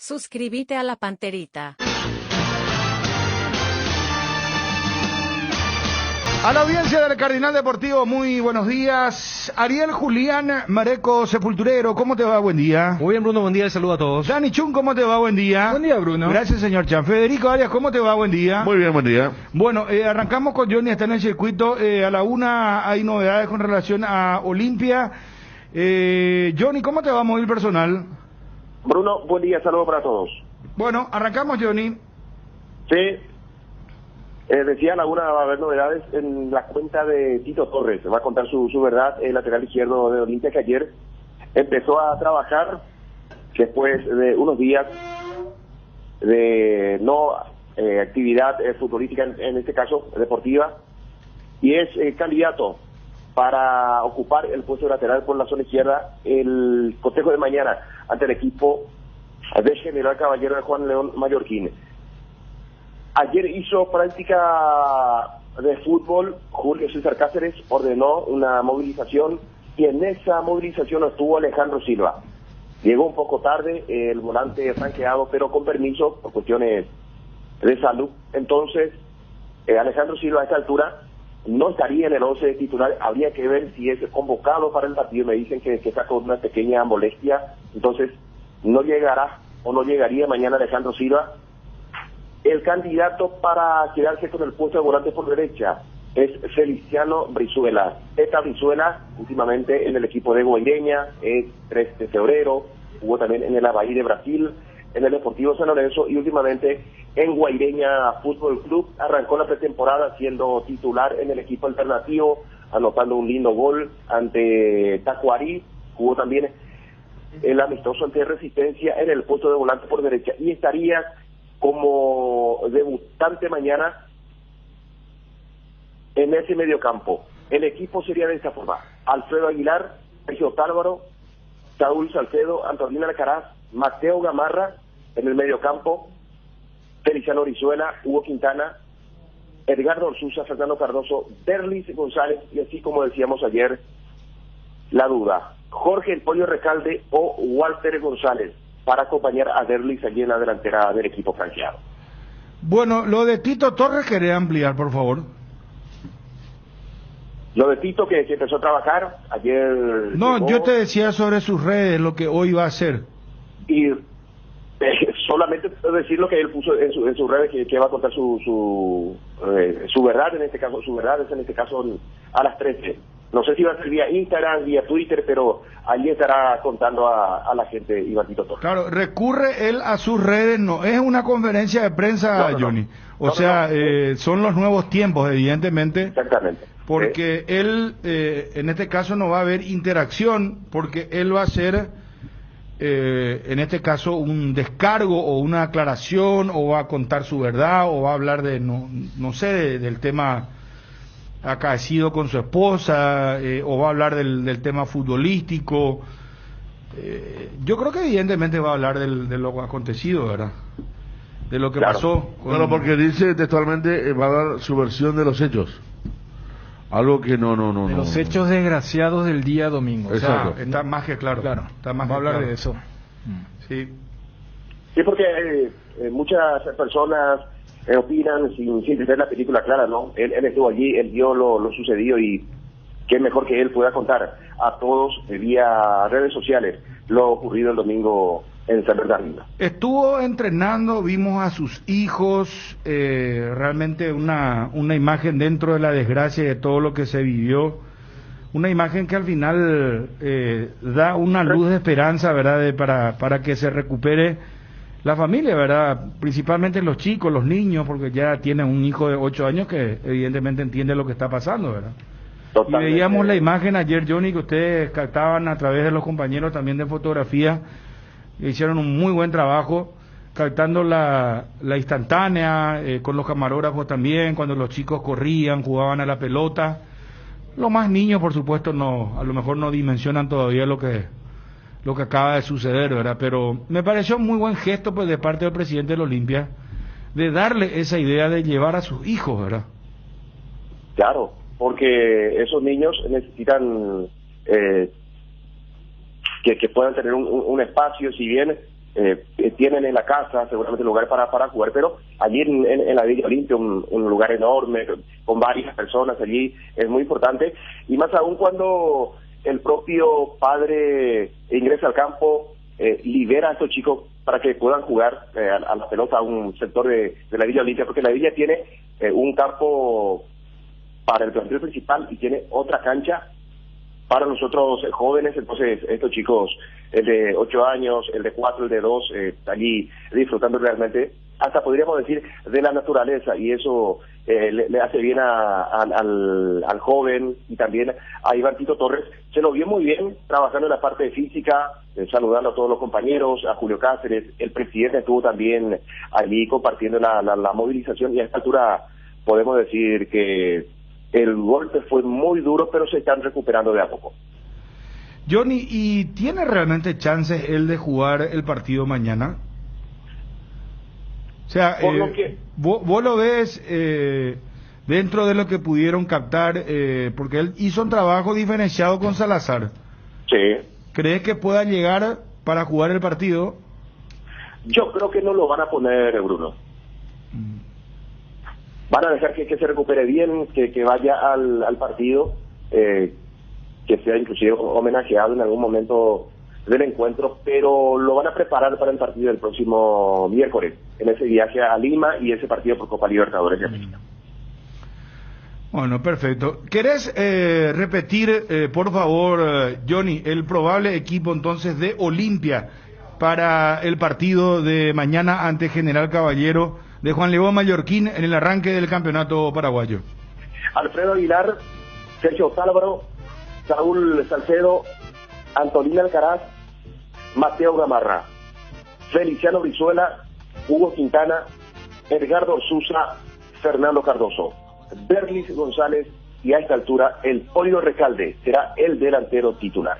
Suscríbete a la Panterita. A la audiencia del Cardinal Deportivo, muy buenos días. Ariel Julián Mareco Sepulturero, ¿cómo te va? Buen día. Muy bien, Bruno, buen día, saludo a todos. Dani Chun, ¿cómo te va? Buen día. Buen día, Bruno. Gracias, señor Chan. Federico Arias, ¿cómo te va? Buen día. Muy bien, buen día. Bueno, arrancamos con Johnny, está en el circuito. A la una hay novedades con relación a Olimpia. Johnny, ¿cómo te va? Móvil personal. Bruno, buen día, saludos para todos. Bueno, arrancamos, Johnny. Sí, decía a la una va a haber novedades en la cuenta de Tito Torres, va a contar su verdad, el lateral izquierdo de Olimpia, que ayer empezó a trabajar después de unos días de no actividad futbolística, en este caso deportiva, y es candidato para ocupar el puesto de lateral por la zona izquierda el cotejo de mañana ante el equipo de General Caballero de Juan León Mallorquín. Ayer hizo práctica de fútbol, Julio César Cáceres ordenó una movilización y en esa movilización estuvo Alejandro Silva. Llegó un poco tarde, el volante franqueado, pero con permiso por cuestiones de salud. Entonces, Alejandro Silva a esta altura no estaría en el 11 titular, habría que ver si es convocado para el partido. Me dicen que está con una pequeña molestia, entonces no llegará o no llegaría mañana Alejandro Silva. El candidato para quedarse con el puesto de volante por derecha es Feliciano Brizuela. Esta Brizuela, últimamente en el equipo de Guaireña, es 3 de febrero, jugó también en el Avaí de Brasil, en el Deportivo San Lorenzo y últimamente en Guaireña Fútbol Club. Arrancó la pretemporada siendo titular en el equipo alternativo, anotando un lindo gol ante Tacuarí. Jugó también el amistoso ante Resistencia en el puesto de volante por derecha y estaría como debutante mañana en ese mediocampo. El equipo sería de esta forma: Alfredo Aguilar, Sergio Tálvaro, Saúl Salcedo, Antonina Alcaraz, Mateo Gamarra en el mediocampo, Feliciano Brizuela, Hugo Quintana, Edgardo Orsuza, Fernando Cardoso, Derlis González y así como decíamos ayer, la duda, Jorge El Pollo Recalde o Walter González para acompañar a Derlis allí en la delantera del equipo franqueado. Bueno, lo de Tito Torres, ¿querés ampliar, por favor? Lo de Tito, que empezó a trabajar ayer... No, llegó, yo te decía sobre sus redes, lo que hoy va a hacer. y solamente decir lo que él puso en sus redes, que va a contar su verdad, en este caso, su verdad es en este caso a las 13. No sé si va a ser vía Instagram, vía Twitter, pero allí estará contando a la gente Iván Tito Torres. Claro, recurre él a sus redes, no es una conferencia de prensa, No. Johnny. Son los nuevos tiempos, evidentemente. Exactamente. Porque él, en este caso, no va a haber interacción, porque él va a hacer, en este caso, un descargo o una aclaración, o va a contar su verdad, o va a hablar de, no sé, del tema acaecido con su esposa, o va a hablar del tema futbolístico. Yo creo que evidentemente va a hablar de lo acontecido, ¿verdad? De lo que pasó. Bueno, porque dice textualmente, va a dar su versión de los hechos. Algo que no. De los hechos desgraciados del día domingo. Exacto. O sea, está más que claro. Está más va a que hablar claro. de eso. Sí. Sí, porque muchas personas opinan sin tener la película clara, ¿no? Él estuvo allí, él vio lo sucedido y qué mejor que él pueda contar a todos vía redes sociales lo ocurrido el domingo en San Bernardino. Estuvo entrenando, vimos a sus hijos, realmente una imagen dentro de la desgracia de todo lo que se vivió, una imagen que al final da una luz de esperanza, ¿verdad? Para que se recupere la familia, ¿verdad? Principalmente los chicos, los niños, porque ya tienen un hijo de 8 años que evidentemente entiende lo que está pasando, ¿verdad? Totalmente. Y veíamos la imagen ayer, Johnny, que ustedes captaban a través de los compañeros también de fotografía, hicieron un muy buen trabajo captando la instantánea, con los camarógrafos también, cuando los chicos corrían, jugaban a la pelota. Los más niños, por supuesto, a lo mejor no dimensionan todavía lo que acaba de suceder, ¿verdad? Pero me pareció un muy buen gesto, pues, de parte del presidente de la Olimpia, de darle esa idea de llevar a sus hijos, ¿verdad? Claro, porque esos niños necesitan que puedan tener un espacio, si bien tienen en la casa seguramente lugar para jugar, pero allí en la Villa Olimpia, un lugar enorme, con varias personas allí, es muy importante, y más aún cuando el propio padre ingresa al campo, libera a estos chicos para que puedan jugar a la pelota a un sector de la Villa Olimpia, porque la Villa tiene un campo para el plantel principal y tiene otra cancha para nosotros jóvenes. Entonces estos chicos, el de 8 años, el de 4, el de 2, allí disfrutando realmente, hasta podríamos decir, de la naturaleza, y eso le hace bien al joven, y también a Iván Tito Torres. Se lo vio muy bien trabajando en la parte física, saludando a todos los compañeros, a Julio Cáceres. El presidente estuvo también allí compartiendo la movilización, y a esta altura podemos decir que el golpe fue muy duro, pero se están recuperando de a poco. Johnny, ¿y tiene realmente chances él de jugar el partido mañana? O sea, Por lo que... vos lo ves dentro de lo que pudieron captar, porque él hizo un trabajo diferenciado con Salazar. Sí. ¿Crees que pueda llegar para jugar el partido? Yo creo que no lo van a poner, Bruno. Van a dejar que se recupere bien, que vaya al partido, que sea inclusive homenajeado en algún momento del encuentro, pero lo van a preparar para el partido del próximo miércoles, en ese viaje a Lima y ese partido por Copa Libertadores de América. Bueno, perfecto. ¿Querés repetir, por favor, Johnny, el probable equipo entonces de Olimpia para el partido de mañana ante General Caballero de Juan León Mallorquín en el arranque del campeonato paraguayo? Alfredo Aguilar, Sergio Sálvaro, Saúl Salcedo, Antonina Alcaraz, Mateo Gamarra, Feliciano Brizuela, Hugo Quintana, Edgardo Sousa, Fernando Cardoso, Berlis González, y a esta altura el Pollo Recalde será el delantero titular.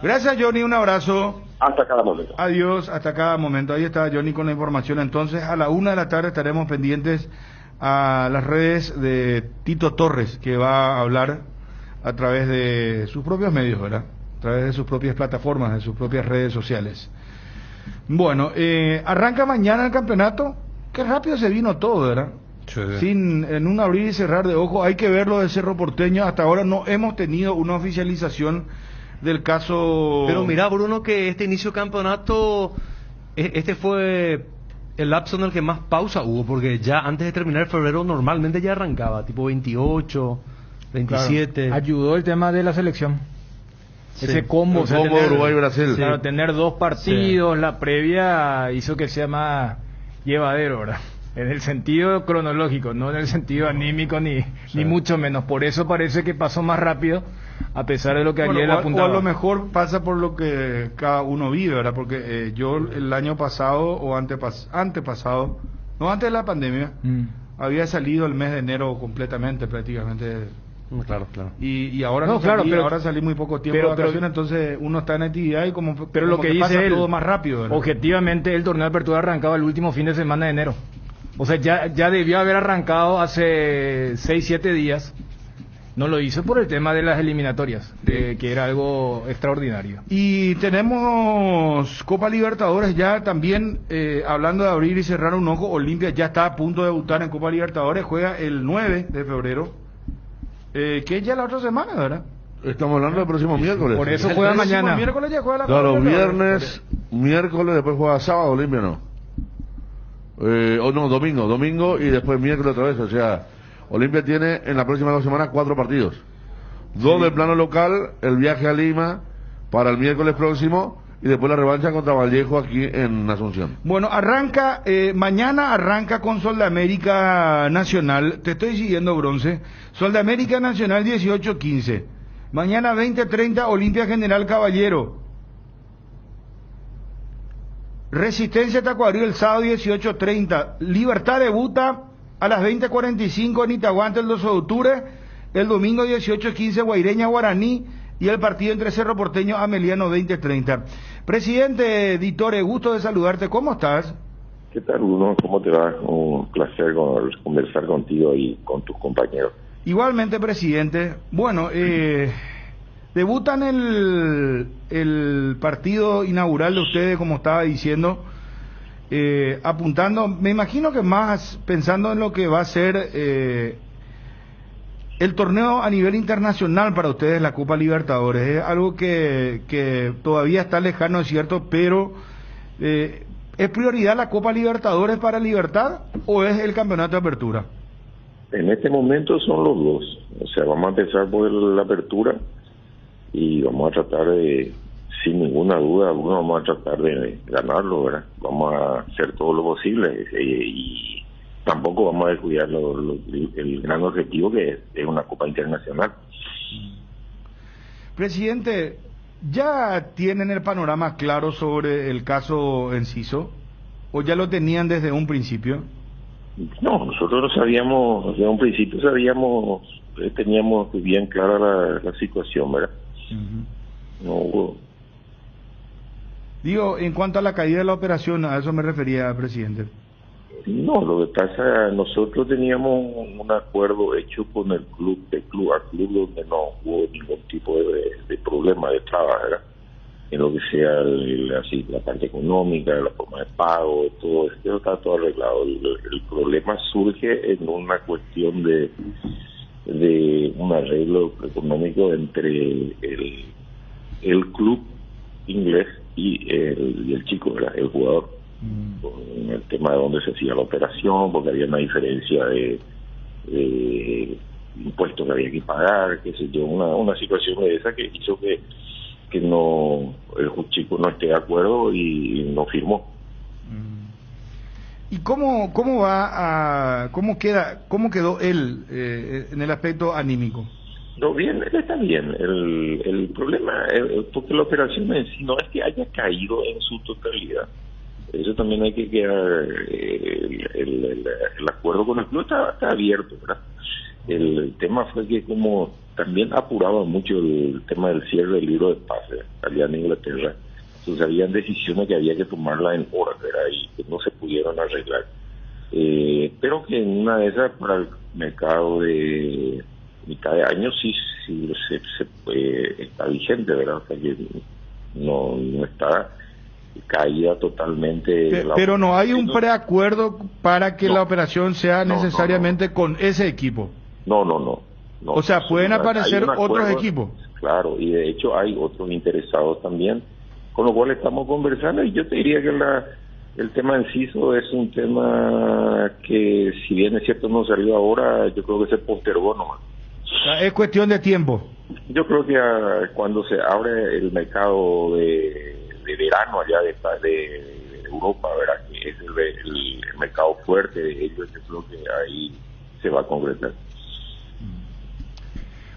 Gracias, Johnny, un abrazo. Hasta cada momento. Adiós, hasta cada momento. Ahí está Johnny con la información. Entonces, a la 1 de la tarde estaremos pendientes a las redes de Tito Torres, que va a hablar a través de sus propios medios, ¿verdad? A través de sus propias plataformas, de sus propias redes sociales. Bueno, arranca mañana el campeonato. Qué rápido se vino todo, ¿verdad? Sí. En un abrir y cerrar de ojos. Hay que ver lo de Cerro Porteño. Hasta ahora no hemos tenido una oficialización del caso. Pero mira, Bruno, que este inicio de campeonato, este fue el lapso en el que más pausa hubo, porque ya antes de terminar febrero normalmente ya arrancaba, tipo 28, 27. Claro, ayudó el tema de la selección. Sí. Ese combo, El combo Uruguay-Brasil. Claro, tener 2 partidos, la previa hizo que sea más llevadero, ¿verdad? En el sentido cronológico, no en el sentido anímico ni mucho menos. Por eso parece que pasó más rápido, a pesar de lo que ayer apuntaba. O a lo mejor pasa por lo que cada uno vive, ¿verdad? Porque yo el año pasado o antepasado, no antes de la pandemia, había salido el mes de enero completamente, prácticamente. Claro. Y ahora no, claro, salí, pero ahora salí muy poco tiempo de vacaciones, entonces uno está en actividad y pero como lo que dice pasa él, todo más rápido, ¿verdad? Objetivamente el torneo de apertura arrancaba el último fin de semana de enero. O sea, ya debió haber arrancado hace 6-7 días. No lo hizo por el tema de las eliminatorias, que era algo extraordinario. Y tenemos Copa Libertadores ya también, hablando de abrir y cerrar un ojo. Olimpia ya está a punto de debutar en Copa Libertadores, juega el 9 de febrero, que es ya la otra semana, ¿verdad? Estamos hablando del próximo miércoles. Por eso juega mañana. Miércoles ya juega la Claro, Copa Libertadores. viernes, miércoles, después juega sábado, Olimpia no. Domingo y después miércoles otra vez. O sea, Olimpia tiene en las próximas 2 semanas 4 partidos. 2 del plano local, el viaje a Lima para el miércoles próximo y después la revancha contra Vallejo aquí en Asunción. Bueno, mañana arranca con Sol de América Nacional. Te estoy siguiendo, Bronce. Sol de América Nacional 18-15. Mañana 20-30 Olimpia General Caballero. Resistencia Tacuarí el sábado 18:30. Libertad debuta a las 20:45 en Itaguante el 2 de octubre. El domingo 18:15 Guaireña Guaraní. Y el partido entre Cerro Porteño Ameliano 20:30. Presidente Ditore, gusto de saludarte. ¿Cómo estás? ¿Qué tal, Bruno? ¿Cómo te va? Un placer conversar contigo y con tus compañeros. Igualmente, presidente. Bueno, Debutan el partido inaugural de ustedes, como estaba diciendo, apuntando, me imagino que más pensando en lo que va a ser el torneo a nivel internacional para ustedes, la Copa Libertadores. Es algo que todavía está lejano, es cierto, pero ¿es prioridad la Copa Libertadores para Libertad o es el Campeonato de Apertura? En este momento son los dos. O sea, vamos a empezar por la apertura y vamos a tratar de, sin ninguna duda alguna, vamos a tratar de ganarlo, ¿verdad? Vamos a hacer todo lo posible y tampoco vamos a descuidar el gran objetivo que es una Copa Internacional. Presidente, ¿ya tienen el panorama claro sobre el caso Enciso o ya lo tenían desde un principio? No, nosotros lo sabíamos, desde un principio sabíamos, teníamos bien clara la situación, ¿verdad? No hubo... Digo, en cuanto a la caída de la operación, a eso me refería, presidente. No, lo que pasa, nosotros teníamos un acuerdo hecho con el club, de club a club, donde no hubo ningún tipo de problema de trabajo, ¿verdad? En lo que sea así, la parte económica, la forma de pago, todo esto está todo arreglado. El problema surge en una cuestión de un arreglo económico entre el club inglés y el chico, ¿verdad? El jugador, con el tema de dónde se hacía la operación, porque había una diferencia de impuestos que había que pagar, qué sé yo, una situación de esa que hizo que no, el chico no esté de acuerdo y no firmó. ¿Y cómo quedó él en el aspecto anímico? No, bien, él está bien. El problema, porque la operación en sí no es que haya caído en su totalidad. Eso también hay que quedar, el acuerdo con el club está abierto, ¿verdad? El tema fue que como también apuraba mucho el tema del cierre del libro de pases allá en Inglaterra, entonces habían decisiones que había que tomarlas en horas, ¿verdad? Y que no se pudieron arreglar. Pero que en una de esas para el mercado de mitad de año sí está vigente, ¿verdad? O sea que no está caída totalmente. Pero no hay un preacuerdo para que la operación sea necesariamente con ese equipo. No. O sea, pueden aparecer otros equipos. Claro, y de hecho hay otros interesados también, con lo cual estamos conversando, y yo te diría que el tema Enciso es un tema que, si bien es cierto no salió ahora, yo creo que se postergó nomás. Es cuestión de tiempo. Yo creo que cuando se abre el mercado de verano allá de Europa, ¿verdad? Que es el mercado fuerte de ellos, yo creo que ahí se va a concretar.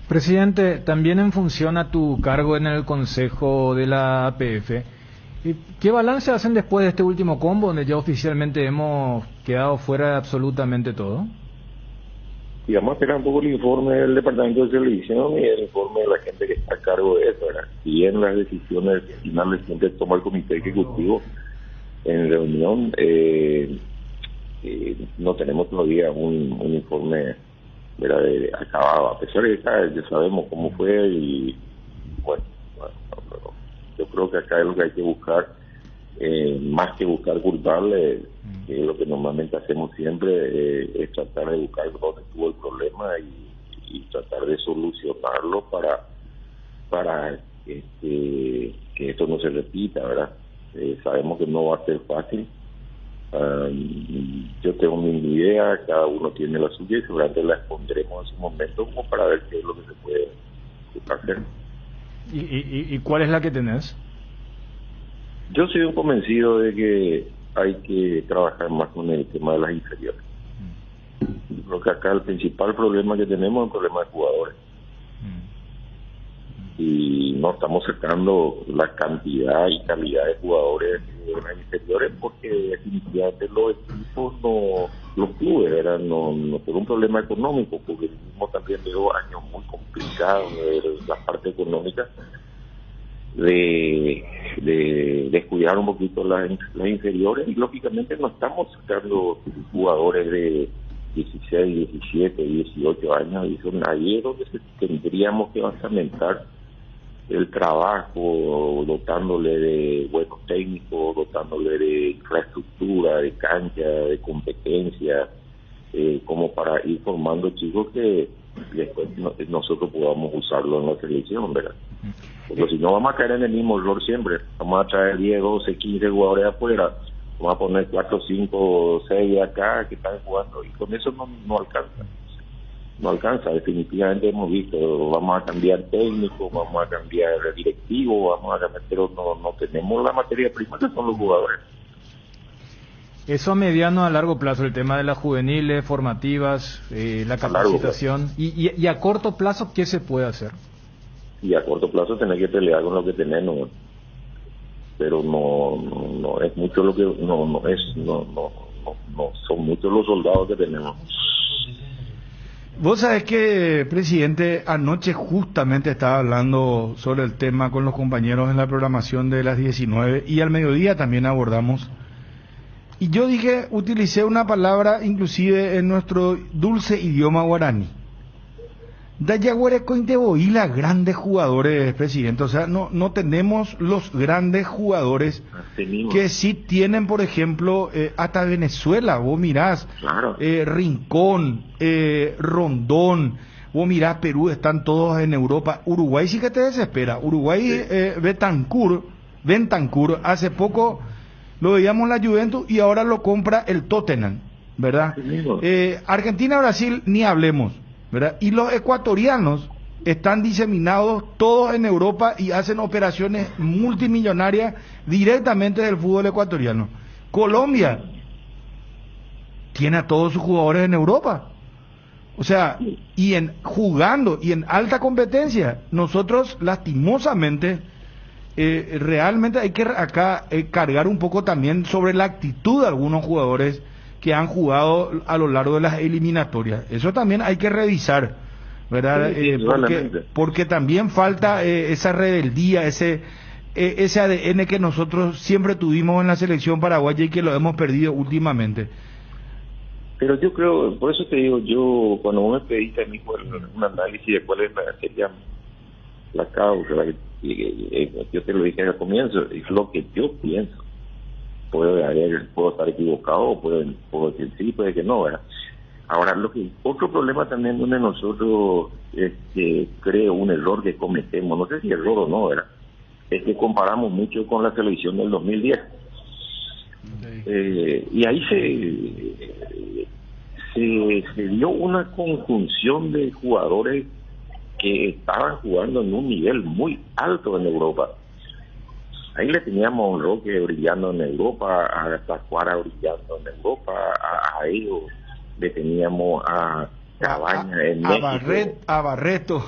Presidente, también en función a tu cargo en el Consejo de la APF, ¿qué balance hacen después de este último combo donde ya oficialmente hemos quedado fuera de absolutamente todo? Y vamos a esperar un poco el informe del Departamento de Televisión y el informe de la gente que está a cargo de eso, ¿verdad? Si en las decisiones finales siempre toma el Comité Ejecutivo en reunión, no tenemos todavía un informe, ¿verdad?, acabado, a pesar de que ya sabemos cómo fue y bueno, yo creo que acá es lo que hay que buscar, más que buscar culpable, que es lo que normalmente hacemos siempre, es tratar de buscar dónde estuvo el problema y tratar de solucionarlo para que esto no se repita, ¿verdad? Sabemos que no va a ser fácil. Yo tengo mi idea, cada uno tiene la suya y seguramente la expondremos en su momento como para ver qué es lo que se puede hacer. ¿Y cuál es la que tenés? Yo soy un convencido de que hay que trabajar más con el tema de las inferiores. Creo que acá el principal problema que tenemos es el problema de jugadores. Y no estamos sacando la cantidad y calidad de jugadores de las inferiores porque definitivamente los equipos, los clubes, eran no por un problema económico, porque vivimos también de 2 años muy complicados de la parte económica, de descuidar un poquito las inferiores, y lógicamente no estamos sacando jugadores de 16, 17, 18 años, y son ahí es donde tendríamos que basamentar el trabajo, dotándole de buenos técnicos, dotándole de infraestructura, de cancha, de competencia, como para ir formando chicos que después nosotros podamos usarlo en la selección, ¿verdad? Porque si no vamos a caer en el mismo error siempre, vamos a traer 10, 12, 15 jugadores afuera, vamos a poner 4, 5, 6 acá que están jugando y con eso no alcanza. No alcanza, definitivamente hemos visto, vamos a cambiar técnico, vamos a cambiar directivo, vamos a cambiar, pero no tenemos la materia prima que son los jugadores. Eso a mediano, a largo plazo, el tema de las juveniles, formativas, la capacitación, y a corto plazo, ¿qué se puede hacer? Y a corto plazo tener que pelear con lo que tenemos, pero no es mucho lo que, no son muchos los soldados que tenemos. Vos sabés que, presidente, anoche justamente estaba hablando sobre el tema con los compañeros en la programación de las 19 y al mediodía también abordamos. Y yo utilicé una palabra inclusive en nuestro dulce idioma guaraní. Dayaguarecointeboila, grandes jugadores, presidente. O sea, no tenemos los grandes jugadores que sí tienen, por ejemplo, hasta Venezuela. Vos mirás, claro. Rincón, Rondón, vos mirás Perú, están todos en Europa. Uruguay sí que te desespera. Uruguay, sí. Bentancur, hace poco lo veíamos en la Juventus y ahora lo compra el Tottenham, ¿verdad? Sí, Argentina, Brasil, ni hablemos, ¿verdad? Y los ecuatorianos están diseminados todos en Europa y hacen operaciones multimillonarias directamente del fútbol ecuatoriano. Colombia tiene a todos sus jugadores en Europa. O sea, jugando y en alta competencia, nosotros lastimosamente, realmente hay que acá cargar un poco también sobre la actitud de algunos jugadores que han jugado a lo largo de las eliminatorias. Eso también hay que revisar, ¿verdad? Porque también falta esa rebeldía, ese ADN que nosotros siempre tuvimos en la selección paraguaya y que lo hemos perdido últimamente. Pero yo creo, por eso te digo, yo cuando vos me pediste a mí un análisis de cuál sería la causa, yo te lo dije al comienzo, es lo que yo pienso. Puedo estar equivocado, puedo decir sí, puede que no, ¿verdad? Ahora, otro problema también donde nosotros creo un error que cometemos, no sé si error o no, ¿verdad? Es que comparamos mucho con la selección del 2010. Y ahí se dio una conjunción de jugadores que estaban jugando en un nivel muy alto en Europa. Ahí le teníamos a un Roque brillando en Europa, a Tacuara brillando en Europa, a ellos le teníamos a Cabaña en México. A Barreto.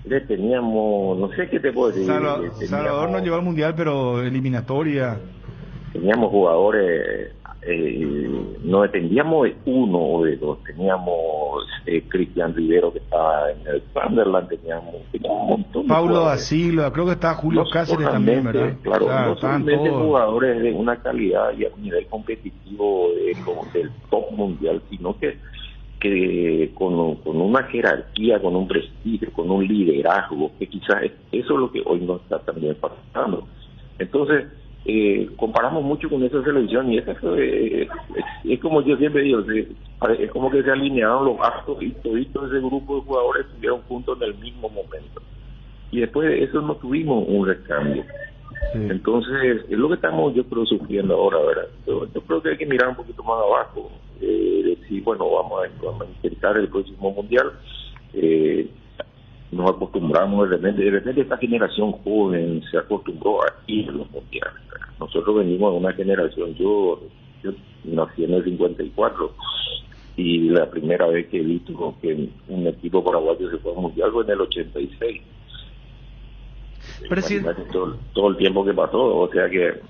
Le teníamos, no sé qué te puedo decir. Salvador no llegó al Mundial, pero eliminatoria. Teníamos jugadores, no dependíamos de uno o de dos. Teníamos Cristian Rivero, que estaba en el Sunderland, teníamos un montón de Paulo da Silva, creo que estaba Julio Cáceres también, ¿verdad? Claro, no solamente jugadores de una calidad y a nivel competitivo del top mundial, sino que con una jerarquía, con un prestigio, con un liderazgo, que quizás eso es lo que hoy nos está también pasando. Entonces, comparamos mucho con esa selección y esa es como yo siempre digo, es como que se alinearon los actos y todito ese grupo de jugadores estuvieron juntos en el mismo momento y después de eso no tuvimos un recambio. Sí. Entonces es lo que estamos yo creo sufriendo ahora, ¿verdad? Yo creo que hay que mirar un poquito más abajo, decir bueno, vamos a intentar el próximo mundial. Nos acostumbramos de repente esta generación joven se acostumbró a ir a los mundiales. Nosotros venimos de una generación, yo nací en el 54 y la primera vez que he visto que un equipo paraguayo se fue al mundial fue en el 86. Todo el tiempo que pasó, o sea que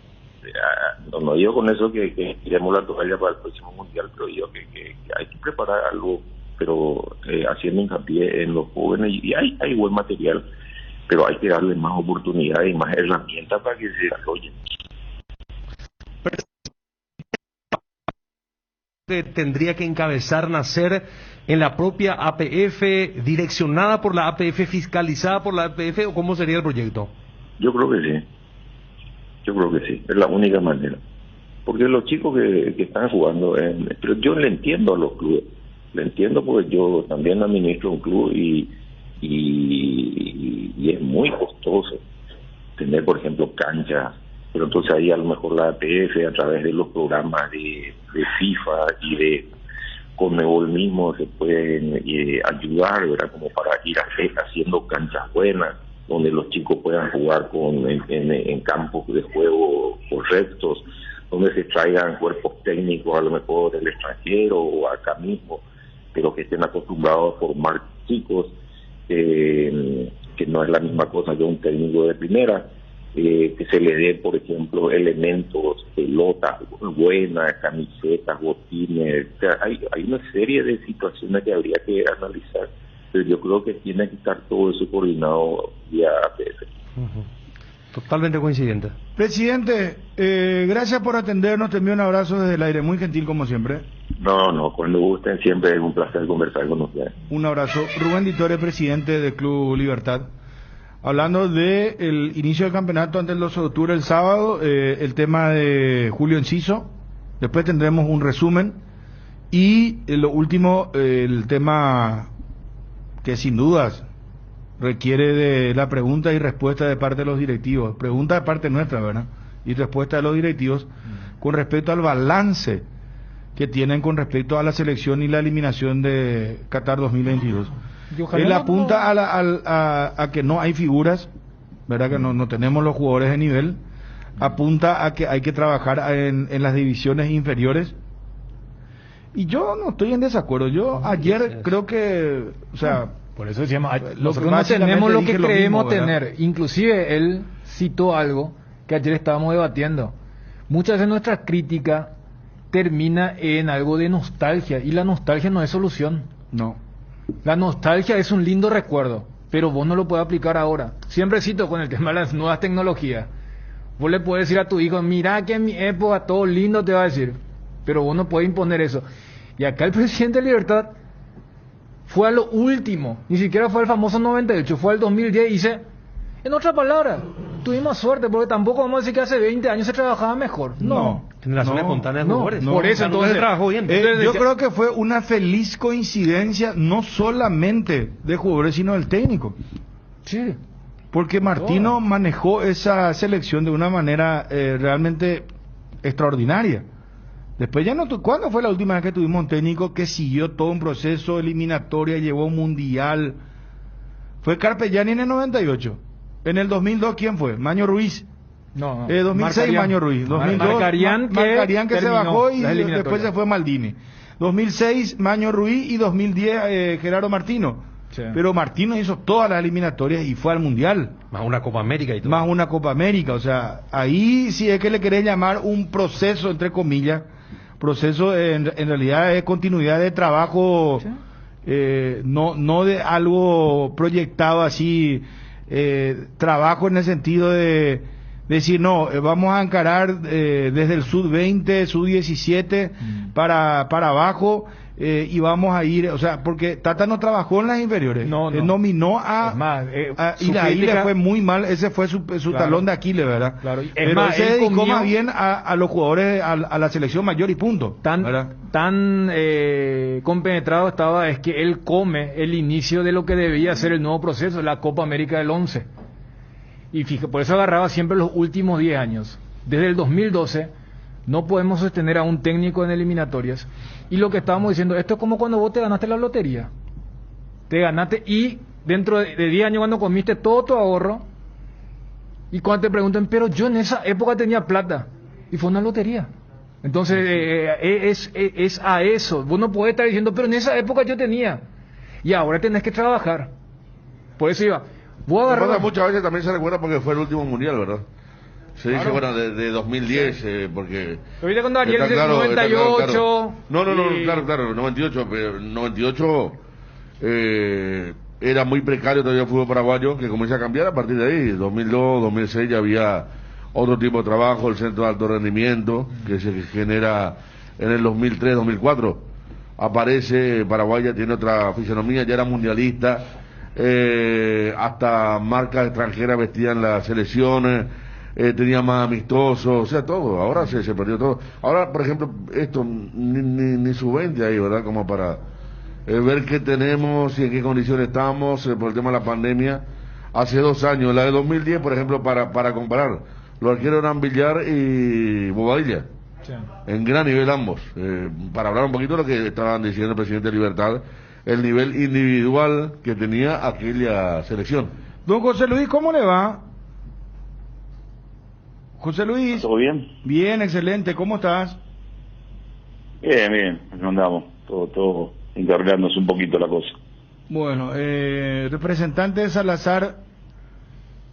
no digo con eso que tiremos la toalla para el próximo mundial, pero digo que hay que preparar algo, pero haciendo hincapié en los jóvenes, y hay buen material, pero hay que darle más oportunidades y más herramientas para que se desarrollen. que tendría que encabezar, nacer en la propia APF, direccionada por la APF, fiscalizada por la APF, o cómo sería el proyecto? Yo creo que sí. Yo creo que sí. Es la única manera. Porque los chicos que están jugando, pero yo le entiendo a los clubes. Le entiendo porque yo también administro un club y es muy costoso tener, por ejemplo, canchas. Pero entonces ahí a lo mejor la APF, a través de los programas de FIFA y de Conmebol mismo, se pueden ayudar, ¿verdad? Como para ir haciendo canchas buenas, donde los chicos puedan jugar en campos de juego correctos, donde se traigan cuerpos técnicos a lo mejor del extranjero o acá mismo, pero que estén acostumbrados a formar chicos, que no es la misma cosa que un técnico de primera, que se le dé, por ejemplo, elementos, pelotas buenas, camisetas, botines. O sea, hay una serie de situaciones que habría que analizar, pero yo creo que tiene que estar todo eso coordinado vía APF. Totalmente coincidente. Presidente, gracias por atendernos, te envío un abrazo desde el aire, muy gentil como siempre. No, cuando gusten, siempre es un placer conversar con ustedes. Un abrazo. Rubén Ditore, presidente del Club Libertad. Hablando de el inicio del campeonato ante el 12 de octubre, el sábado, el tema de Julio Enciso, después tendremos un resumen, y lo último, el tema que sin dudas requiere de la pregunta y respuesta de parte de los directivos, pregunta de parte nuestra, ¿verdad? Y respuesta de los directivos con respecto al balance que tienen con respecto a la selección y la eliminación de Qatar 2022. Él apunta a que no hay figuras, ¿verdad? Que no tenemos los jugadores de nivel. Apunta a que hay que trabajar en las divisiones inferiores. Y yo no estoy en desacuerdo. Yo ayer creo que, o sea, por eso decíamos, nosotros no tenemos lo que creemos tener. Inclusive él citó algo que ayer estábamos debatiendo. Muchas de nuestras críticas termina en algo de nostalgia, y la nostalgia no es solución. No. La nostalgia es un lindo recuerdo, pero vos no lo puedes aplicar ahora. Siempre cito con el tema de las nuevas tecnologías. Vos le puedes decir a tu hijo, mira que en mi época todo lindo, te va a decir, pero vos no puedes imponer eso. Y acá el presidente de Libertad fue a lo último, ni siquiera fue al famoso 98, fue al 2010 y dice, en otra palabra, tuvimos suerte, porque tampoco vamos a decir que hace 20 años se trabajaba mejor. No. Generaciones espontáneas de jugadores. Por eso entonces trabajó bien. Yo creo que fue una feliz coincidencia, no solamente de jugadores, sino del técnico. Sí. Porque Martino manejó esa selección de una manera realmente extraordinaria. Después ya no... ¿Cuándo fue la última vez que tuvimos un técnico que siguió todo un proceso eliminatoria, llevó un mundial? Fue Carpegiani en el 98. En el 2002, ¿quién fue? Maño Ruiz. No. 2006, Marcarián. Maño Ruiz. 2002, Marcarián que se bajó y después se fue Maldini. 2006, Maño Ruiz, y 2010, Gerardo Martino. Sí. Pero Martino hizo todas las eliminatorias y fue al Mundial. Más una Copa América y todo. Más una Copa América. O sea, ahí sí es que le querés llamar un proceso, entre comillas. Proceso en realidad es continuidad de trabajo, ¿sí? No de algo proyectado así, trabajo en el sentido de decir, no, vamos a encarar desde el sub-20, sub-17 para abajo, y vamos a ir, o sea, porque Tata no trabajó en las inferiores, nominó y ahí le fue muy mal, ese fue su claro, talón de Aquiles, ¿verdad? Claro. Pero él se dedicó más bien a los jugadores, a la selección mayor y punto. Tan compenetrado estaba, es que él come el inicio de lo que debía ser el nuevo proceso, la Copa América del 11. Y fíjate, por eso agarraba siempre los últimos 10 años. Desde el 2012 no podemos sostener a un técnico en eliminatorias. Y lo que estábamos diciendo, esto es como cuando vos te ganaste la lotería. Te ganaste y dentro de 10 años cuando comiste todo tu ahorro, y cuando te preguntan, pero yo en esa época tenía plata, y fue una lotería. Entonces es a eso. Vos no podés estar diciendo, pero en esa época yo tenía, y ahora tenés que trabajar. Por eso iba... Muchas veces también se recuerda porque fue el último mundial, ¿verdad? Se dice, bueno, de 2010, porque... Ahorita cuando Ariel dice 98... Claro. No, claro, 98 era muy precario todavía el fútbol paraguayo, que comienza a cambiar a partir de ahí. 2002, 2006 ya había otro tipo de trabajo, el centro de alto rendimiento, que se genera en el 2003-2004. Aparece Paraguay, ya tiene otra fisonomía, ya era mundialista, hasta marcas extranjeras vestían las selecciones, tenía más amistosos, o sea, todo. Ahora se perdió todo. Ahora, por ejemplo, esto, ni sub-20 ahí, ¿verdad? Como para ver qué tenemos y en qué condiciones estamos por el tema de la pandemia. Hace 2 años, la de 2010, por ejemplo, para comparar, los arqueros eran Villar y Bobadilla, sí, en gran nivel ambos. Para hablar un poquito de lo que estaban diciendo el presidente de Libertad, el nivel individual que tenía aquella selección. Don José Luis, ¿cómo le va? José Luis. ¿Todo bien? Bien, excelente. ¿Cómo estás? Bien, acá andamos, todo encargándose un poquito la cosa. Bueno, representante de Salazar,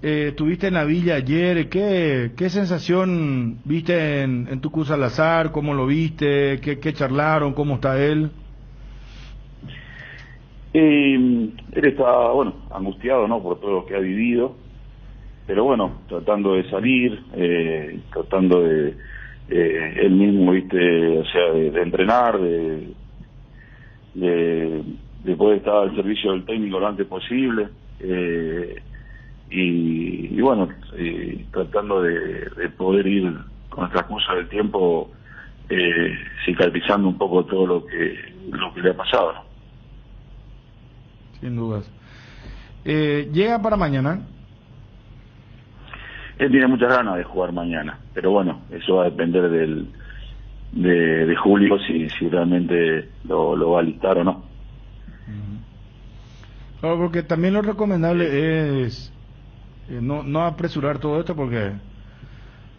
estuviste en la villa ayer. ¿Qué sensación viste en Tucu Salazar? ¿Cómo lo viste? ¿Qué charlaron? ¿Cómo está él? Él está, angustiado, ¿no?, por todo lo que ha vivido, pero bueno, tratando de salir, tratando de él mismo, viste, o sea, de entrenar, de poder estar al servicio del técnico lo antes posible, y bueno, tratando de poder ir con el transcurso del tiempo cicatrizando un poco todo lo que le ha pasado, ¿no? Sin dudas. ¿Llega para mañana? Él tiene muchas ganas de jugar mañana, pero bueno, eso va a depender de Julio, si realmente lo va a listar o no. Claro, porque también lo recomendable es no apresurar todo esto, porque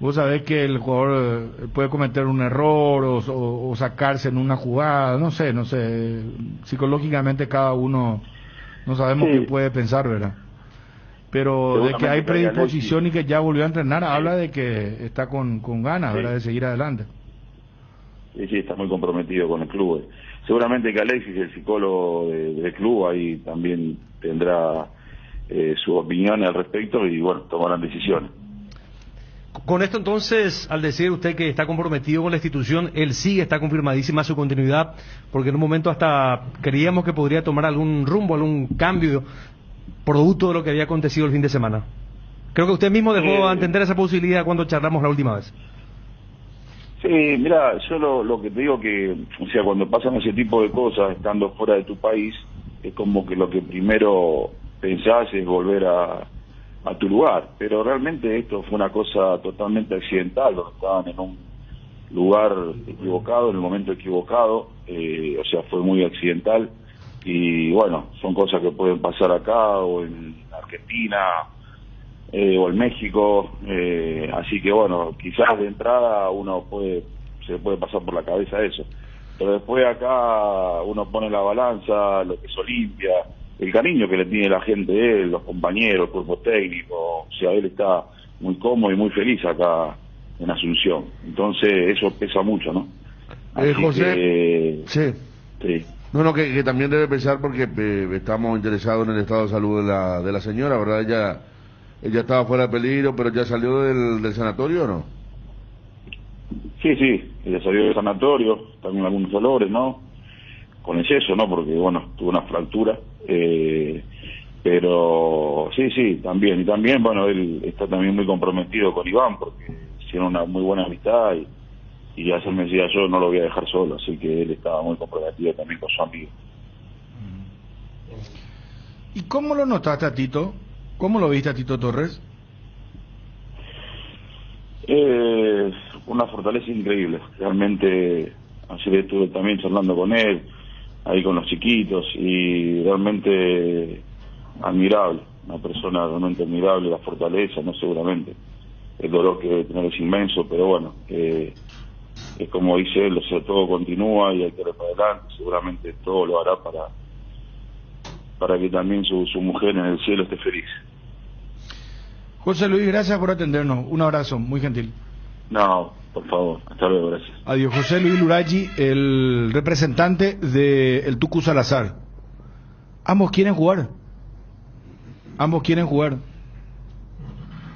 vos sabés que el jugador puede cometer un error o sacarse en una jugada, no sé, psicológicamente cada uno no sabemos qué puede pensar, ¿verdad? Pero de que hay predisposición y que ya volvió a entrenar, habla de que está con ganas, ¿verdad?, de seguir adelante. Sí, está muy comprometido con el club. Seguramente que Alexis, el psicólogo del club, ahí también tendrá su opinión al respecto y bueno, tomarán decisiones. Con esto entonces, al decir usted que está comprometido con la institución, él sí está confirmadísima su continuidad, porque en un momento hasta creíamos que podría tomar algún rumbo, algún cambio, producto de lo que había acontecido el fin de semana. Creo que usted mismo dejó entender esa posibilidad cuando charlamos la última vez. Sí, mira, yo lo que te digo que, o sea, cuando pasan ese tipo de cosas, estando fuera de tu país, es como que lo que primero pensás es volver a tu lugar, pero realmente esto fue una cosa totalmente accidental, estaban en un lugar equivocado, en el momento equivocado, o sea, fue muy accidental, y bueno, son cosas que pueden pasar acá, o en Argentina, o en México, así que bueno, quizás de entrada se le puede pasar por la cabeza eso, pero después acá uno pone en la balanza lo que es Olimpia, el cariño que le tiene la gente de él, los compañeros, el cuerpo técnico, o sea, él está muy cómodo y muy feliz acá en Asunción, entonces eso pesa mucho, ¿no? José, sí. No, que también debe pesar porque estamos interesados en el estado de salud de la señora, ¿verdad? Ella estaba fuera de peligro, pero ya salió del sanatorio, ¿o no? Sí, ella salió del sanatorio, también algunos dolores, ¿no? Con el yeso, ¿no? Porque, bueno, tuvo una fractura, pero sí, también. Y también, bueno, él está también muy comprometido con Iván, porque hicieron una muy buena amistad y ayer me decía, yo no lo voy a dejar solo, así que él estaba muy comprometido también con su amigo. ¿Y cómo lo notaste a Tito? ¿Cómo lo viste a Tito Torres? Una fortaleza increíble, realmente. Ayer estuve también charlando con él, ahí con los chiquitos, y realmente admirable, una persona realmente admirable, la fortaleza, no seguramente. El dolor que debe tener es inmenso, pero bueno, es como dice él, o sea, todo continúa y hay que ir para adelante, seguramente todo lo hará para que también su mujer en el cielo esté feliz. José Luis, gracias por atendernos, un abrazo, muy gentil. No, por favor, hasta luego, gracias. Adiós. José Luis Luraggi, el representante del Tucu Salazar. Ambos quieren jugar.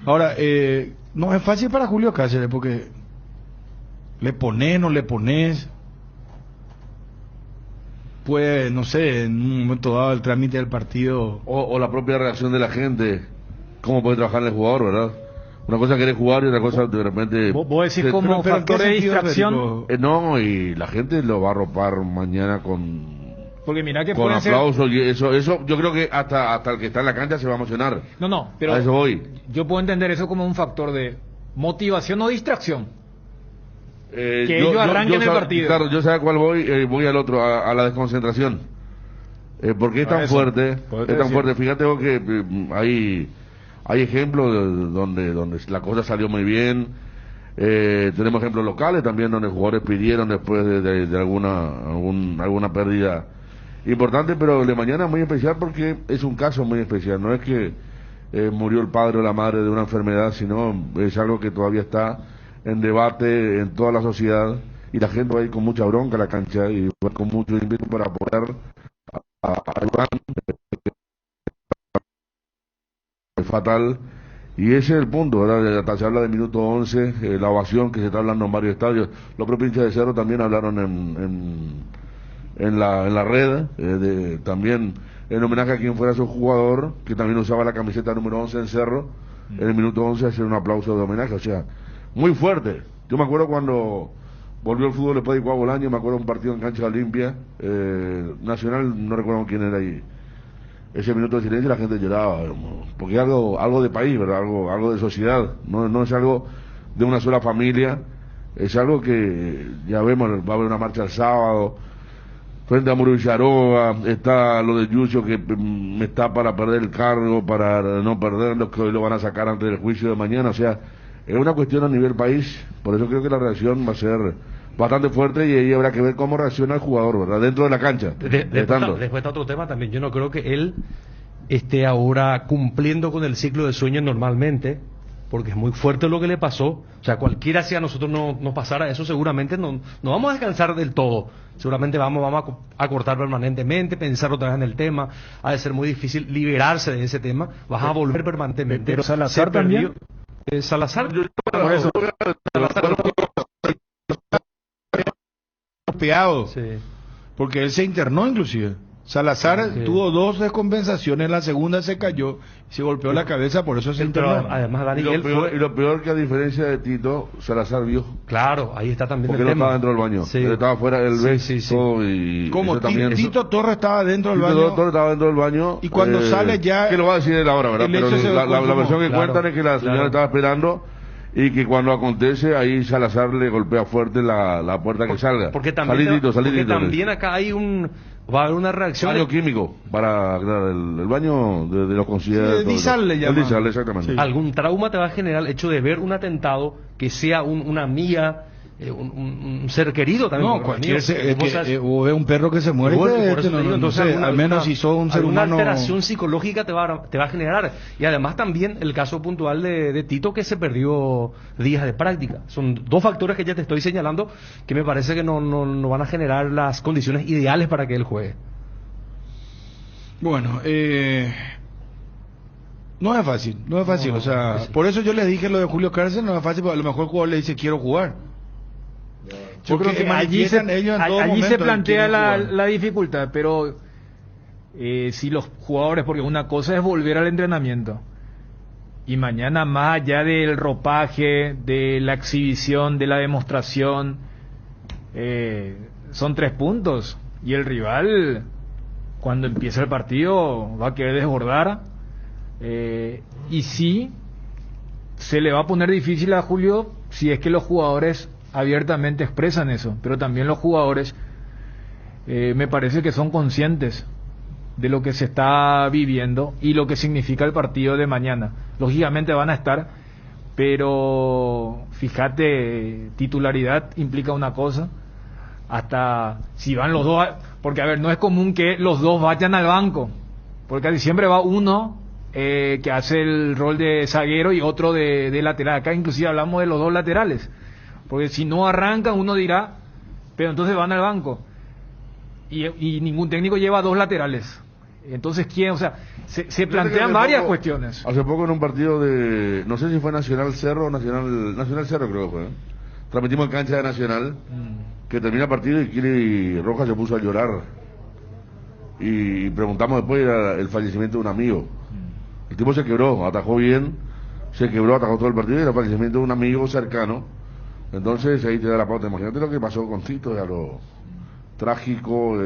Ahora, no es fácil para Julio Cáceres, porque le pones, no le pones, puede, no sé, en un momento dado el trámite del partido. O la propia reacción de la gente, cómo puede trabajar el jugador, ¿verdad? Una cosa que querés jugar y otra cosa de repente... Vos decís como pero ¿en qué factor de sentido, distracción. Federico? No, y la gente lo va a arropar mañana con Porque mira que con pueden ser... aplausos y eso yo creo que hasta el que está en la cancha se va a emocionar. No, pero A eso voy. yo puedo entender eso como un factor de motivación o distracción. Que ellos arranquen el partido. Claro, yo sé a cuál voy al otro, a la desconcentración. Porque es tan fuerte, es tan fuerte. Fíjate vos que hay ejemplos donde la cosa salió muy bien. Tenemos ejemplos locales también donde jugadores pidieron después de alguna pérdida importante, pero el de mañana es muy especial porque es un caso muy especial. No es que murió el padre o la madre de una enfermedad, sino es algo que todavía está en debate en toda la sociedad y la gente va a ir con mucha bronca a la cancha y va con mucho ímpetu para poder ayudar. Es fatal. Y ese es el punto, ¿verdad? Hasta se habla de minuto 11, la ovación que se está hablando en varios estadios. Los propios hinchas de Cerro también hablaron en la red, también en homenaje a quien fuera su jugador, que también usaba la camiseta número 11 en Cerro, en el minuto 11 hacer un aplauso de homenaje, o sea, muy fuerte. Yo me acuerdo cuando volvió el fútbol después de Bolaño, me acuerdo un partido en cancha Olimpia, Nacional, no recuerdo quién era ahí. Ese minuto de silencio la gente lloraba, porque es algo de país, ¿verdad? Algo de sociedad, no es algo de una sola familia, es algo que ya vemos, va a haber una marcha el sábado, frente a Murucharoa, está lo de Yucho que está para perder el cargo, para no perderlo, que hoy lo van a sacar antes del juicio de mañana, o sea, es una cuestión a nivel país, por eso creo que la reacción va a ser bastante fuerte y ahí habrá que ver cómo reacciona el jugador, ¿verdad? Dentro de la cancha. Después está otro tema también. Yo no creo que él esté ahora cumpliendo con el ciclo de sueños normalmente, porque es muy fuerte lo que le pasó. O sea, cualquiera si a nosotros nos pasara eso, seguramente no vamos a descansar del todo. Seguramente vamos a cortar permanentemente, pensar otra vez en el tema. Ha de ser muy difícil liberarse de ese tema. Vas a volver permanentemente. Pero Salazar también. Salazar. Por eso. Pegado, Sí. porque él se internó inclusive. Salazar Sí. tuvo 2 descompensaciones, la segunda se cayó, se golpeó la cabeza, por eso se Pero internó. además, Y Daniel lo peor que a diferencia de Tito, Salazar vio, claro, ahí está también porque el no tema. estaba dentro del baño, Sí. él estaba fuera, él ve Sí. todo y Como eso también, Tito Torres estaba dentro del Tito baño, Torres estaba dentro del baño y cuando sale ya- que lo va a decir él ahora, ¿verdad? el Pero hecho se la consumó. versión que Claro, cuentan es que la señora claro. estaba esperando y que cuando acontece ahí Salazar le golpea fuerte la puerta que salga. Porque también, Salí, Tito, porque también acá hay va a haber una reacción. baño químico para aclarar, el baño de los conciertos. Sí, Disal le llaman. El Disal, exactamente. Sí. Algún trauma te va a generar el hecho de ver un atentado que sea una amiga, un ser querido también. no, porque cualquier amigo, vos sabes- o ve un perro que se muere, por eso no, te digo, no entonces sé, al menos si sos un ser alguna humano. alteración psicológica te va a generar. Y además también el caso puntual de Tito, que se perdió días de práctica. Son 2 factores que ya te estoy señalando que me parece que no van a generar las condiciones ideales para que él juegue. Bueno, no es fácil, o sea, por eso yo les dije lo de Julio Cárcel, no es fácil, porque a lo mejor el jugador le dice quiero jugar. Yo creo que allí se plantea la dificultad, pero si los jugadores, porque una cosa es volver al entrenamiento y mañana, más allá del ropaje, de la exhibición, de la demostración, son 3 puntos y el rival cuando empieza el partido va a querer desbordar, y sí se le va a poner difícil a Julio si es que los jugadores abiertamente expresan eso, pero también los jugadores me parece que son conscientes de lo que se está viviendo y lo que significa el partido de mañana. Lógicamente van a estar, pero fíjate, titularidad implica una cosa, hasta si van los dos, porque a ver, no es común que los dos vayan al banco, porque casi siempre va uno que hace el rol de zaguero y otro de lateral. Acá inclusive hablamos de los 2 laterales, porque si no arrancan uno dirá, pero entonces van al banco y ningún técnico lleva 2 laterales. Entonces quién, o sea, se plantean varias cuestiones. Hace poco en un partido de, no sé si fue Nacional Cerro o Nacional Cerro creo que fue, transmitimos en cancha de Nacional, que termina el partido y Kili Rojas se puso a llorar y preguntamos después, era el fallecimiento de un amigo. El tipo se quebró, atajó bien, se quebró, atajó todo el partido y era el fallecimiento de un amigo cercano. Entonces ahí te da la pauta. Imagínate lo que pasó con Tito, ya lo trágico,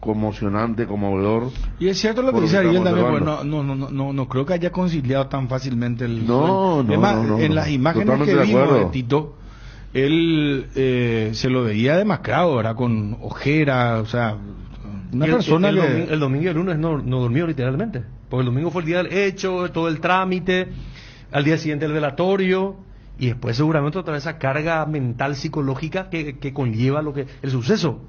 conmocionante, conmovedor. Y es cierto lo que Por dice lo que Ariel estamos también, pues observando. no creo que haya conciliado tan fácilmente el No, sueño. no, Es más, no, en no. las imágenes Totalmente que de vimos acuerdo. de Tito, él se lo veía demacrado, ¿verdad? Con ojera, o sea, una Y persona el domingo y el lunes no durmió literalmente, porque el domingo fue el día del hecho, todo el trámite, al día siguiente el velatorio, y después seguramente otra vez esa carga mental, psicológica que conlleva el suceso.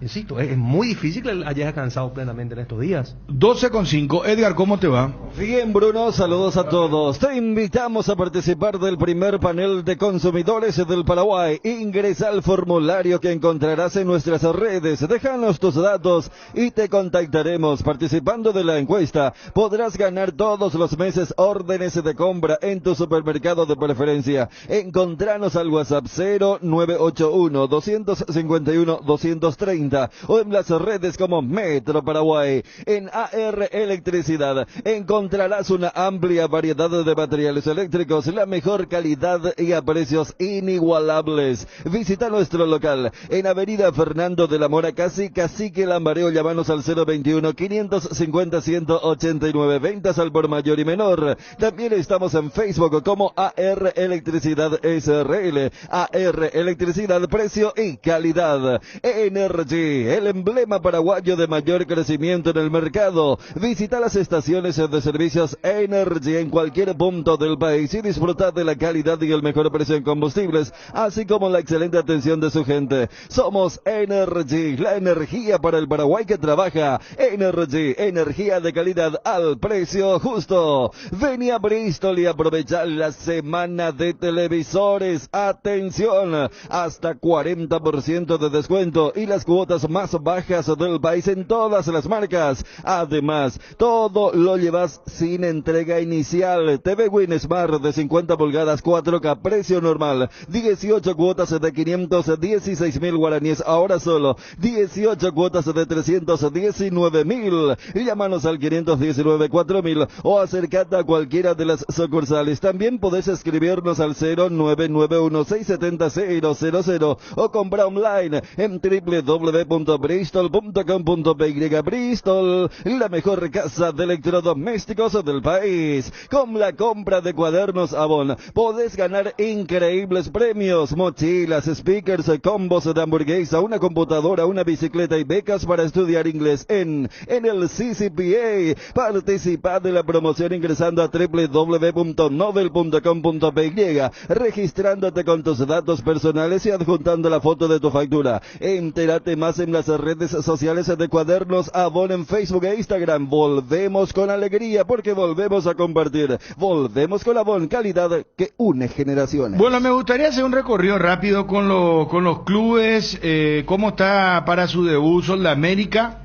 Insisto, es muy difícil que él haya descansado plenamente en estos días. 12:05. Edgar, ¿cómo te va? Bien, Bruno, saludos a todos. Te invitamos a participar del primer panel de consumidores del Paraguay. Ingresa al formulario que encontrarás en nuestras redes. Déjanos tus datos y te contactaremos. Participando de la encuesta, podrás ganar todos los meses órdenes de compra en tu supermercado de preferencia. Encontranos al WhatsApp 0981-251-230 o en las redes como Metro Paraguay. En AR Electricidad encontrarás una amplia variedad de materiales eléctricos, la mejor calidad y a precios inigualables. Visita nuestro local en Avenida Fernando de la Mora, Cacique Lambareo. Llámanos al 021-550-189. Ventas al por mayor y menor. También estamos en Facebook como AR Electricidad SRL. AR Electricidad, precio y calidad. Energy, el emblema paraguayo de mayor crecimiento en el mercado. Visita las estaciones de servicios Energy en cualquier punto del país y disfrutar de la calidad y el mejor precio en combustibles, así como la excelente atención de su gente. Somos Energy, la energía para el Paraguay que trabaja. Energy, energía de calidad al precio justo. Ven a Bristol y aprovecha la semana de televisores. Atención, hasta 40% de descuento y las cuotas más bajas del país en todas las marcas. Además, todo lo llevas sin entrega inicial. TV Win Smart de 50 pulgadas 4K, precio normal, 18 cuotas de 516.000 guaraníes, ahora solo 18 cuotas de 319.000. Llámanos al 519-4000 o acercate a cualquiera de las sucursales. También podés escribirnos al 0991-670-000 o compra online en www.bristol.com.py. Bristol, la mejor casa de electrodomésticos del país. Con la compra de cuadernos Avon podés ganar increíbles premios: mochilas, speakers, combos de hamburguesa, una computadora, una bicicleta y becas para estudiar inglés en el CCPA. Participa de la promoción ingresando a www.novel.com.py, registrándote con tus datos personales y adjuntando la foto de tu factura. Entérate más en las redes sociales de Cuadernos Avon en Facebook e Instagram. Volvemos con alegría porque volvemos a compartir. Volvemos con Avon, calidad que une generaciones. Bueno, me gustaría hacer un recorrido rápido con los clubes. ¿Cómo está para su debut Sudamérica?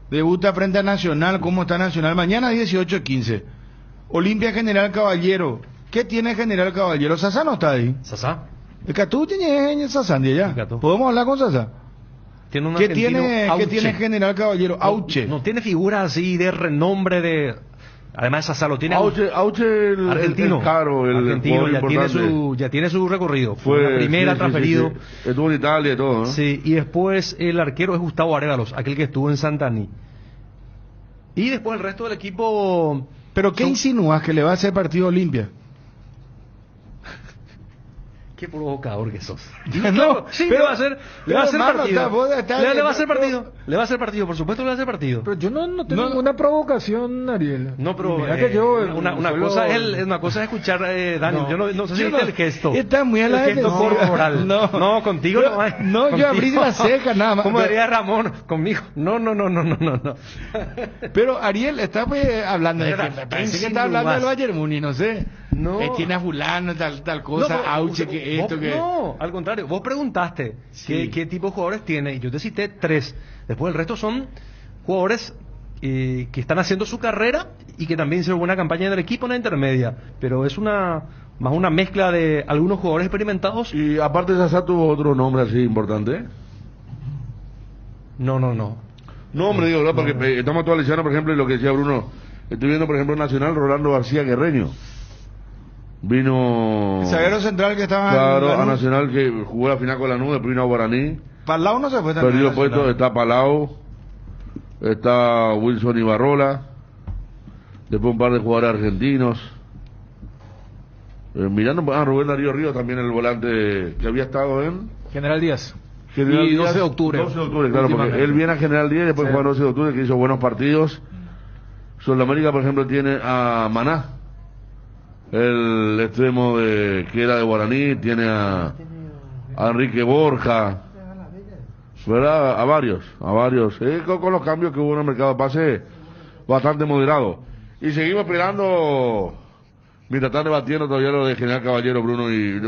Debuta frente a Nacional. ¿Cómo está Nacional? Mañana 18:15. Olimpia General Caballero. ¿Qué tiene General Caballero? ¿Sasá no está ahí? ¿Sasá? El Catú tiene Sasá de allá. ¿Podemos hablar con Sasá? Tiene un ¿Qué argentino, tiene Auche. General Caballero? Auche. No tiene figuras así de renombre de... Además Sasá lo tiene... Auche argentino. el caro, el argentino, jugador ya tiene su recorrido. Fue la primera sí, transferido. Sí. Estuvo en Italia y todo, ¿no? Sí, y después el arquero es Gustavo Arévalos, aquel que estuvo en Santani. Y después el resto del equipo... ¿Pero qué insinúas que le va a hacer partido a Olimpia? Qué provocador que sos. No, sí, pero le va a hacer partido. Le va a hacer partido. Le va a hacer partido, por supuesto le va a hacer partido. Pero yo no tengo ninguna provocación, Ariel. No, pero Mira que yo una cosa es escuchar, Dani, no sé si viste el gesto. Está muy a la el gesto defensiva. corporal. No, contigo pero, no hay. No, contigo. yo abrí la ceja nada más. Como diría Ramón, conmigo. No. Pero Ariel está hablando de que me parece que está hablando del Bayern Múnich, no sé. No. Tiene a fulano, tal cosa, Auche, que esto, que... No, al contrario, vos preguntaste qué tipo de jugadores tiene, y yo te cité 3. Después el resto son jugadores que están haciendo su carrera y que también hicieron buena campaña en el equipo en la intermedia, pero es más una mezcla de algunos jugadores experimentados. Y aparte Sasá tuvo otro nombre así importante. No. No, hombre, digo, ¿verdad? Porque estamos actualizando, por ejemplo, y lo que decía Bruno, estoy viendo, por ejemplo, Nacional, Rolando García Guerreño. Vino... El zaguero central que estaba Claro, en a Nacional que jugó la final con la nube, después vino a Guaraní. Palau no se fue también. Perdió puesto, está Palau, está Wilson Ibarrola, después un par de jugadores argentinos. Mirando a Rubén Darío Ríos, también el volante que había estado en General Díaz. General Y Díaz, 12 de octubre. 12 de octubre, claro, porque Últimamente. él viene a General Díaz y después Sí. juega 12 de octubre, que hizo buenos partidos. Sudamérica, por ejemplo, tiene a Maná, el extremo que era de Guaraní, tiene a Enrique Borja, ¿verdad? A varios. Con los cambios que hubo en el mercado de pase, bastante moderado. Y seguimos esperando, mientras están debatiendo todavía lo de General Caballero, Bruno y...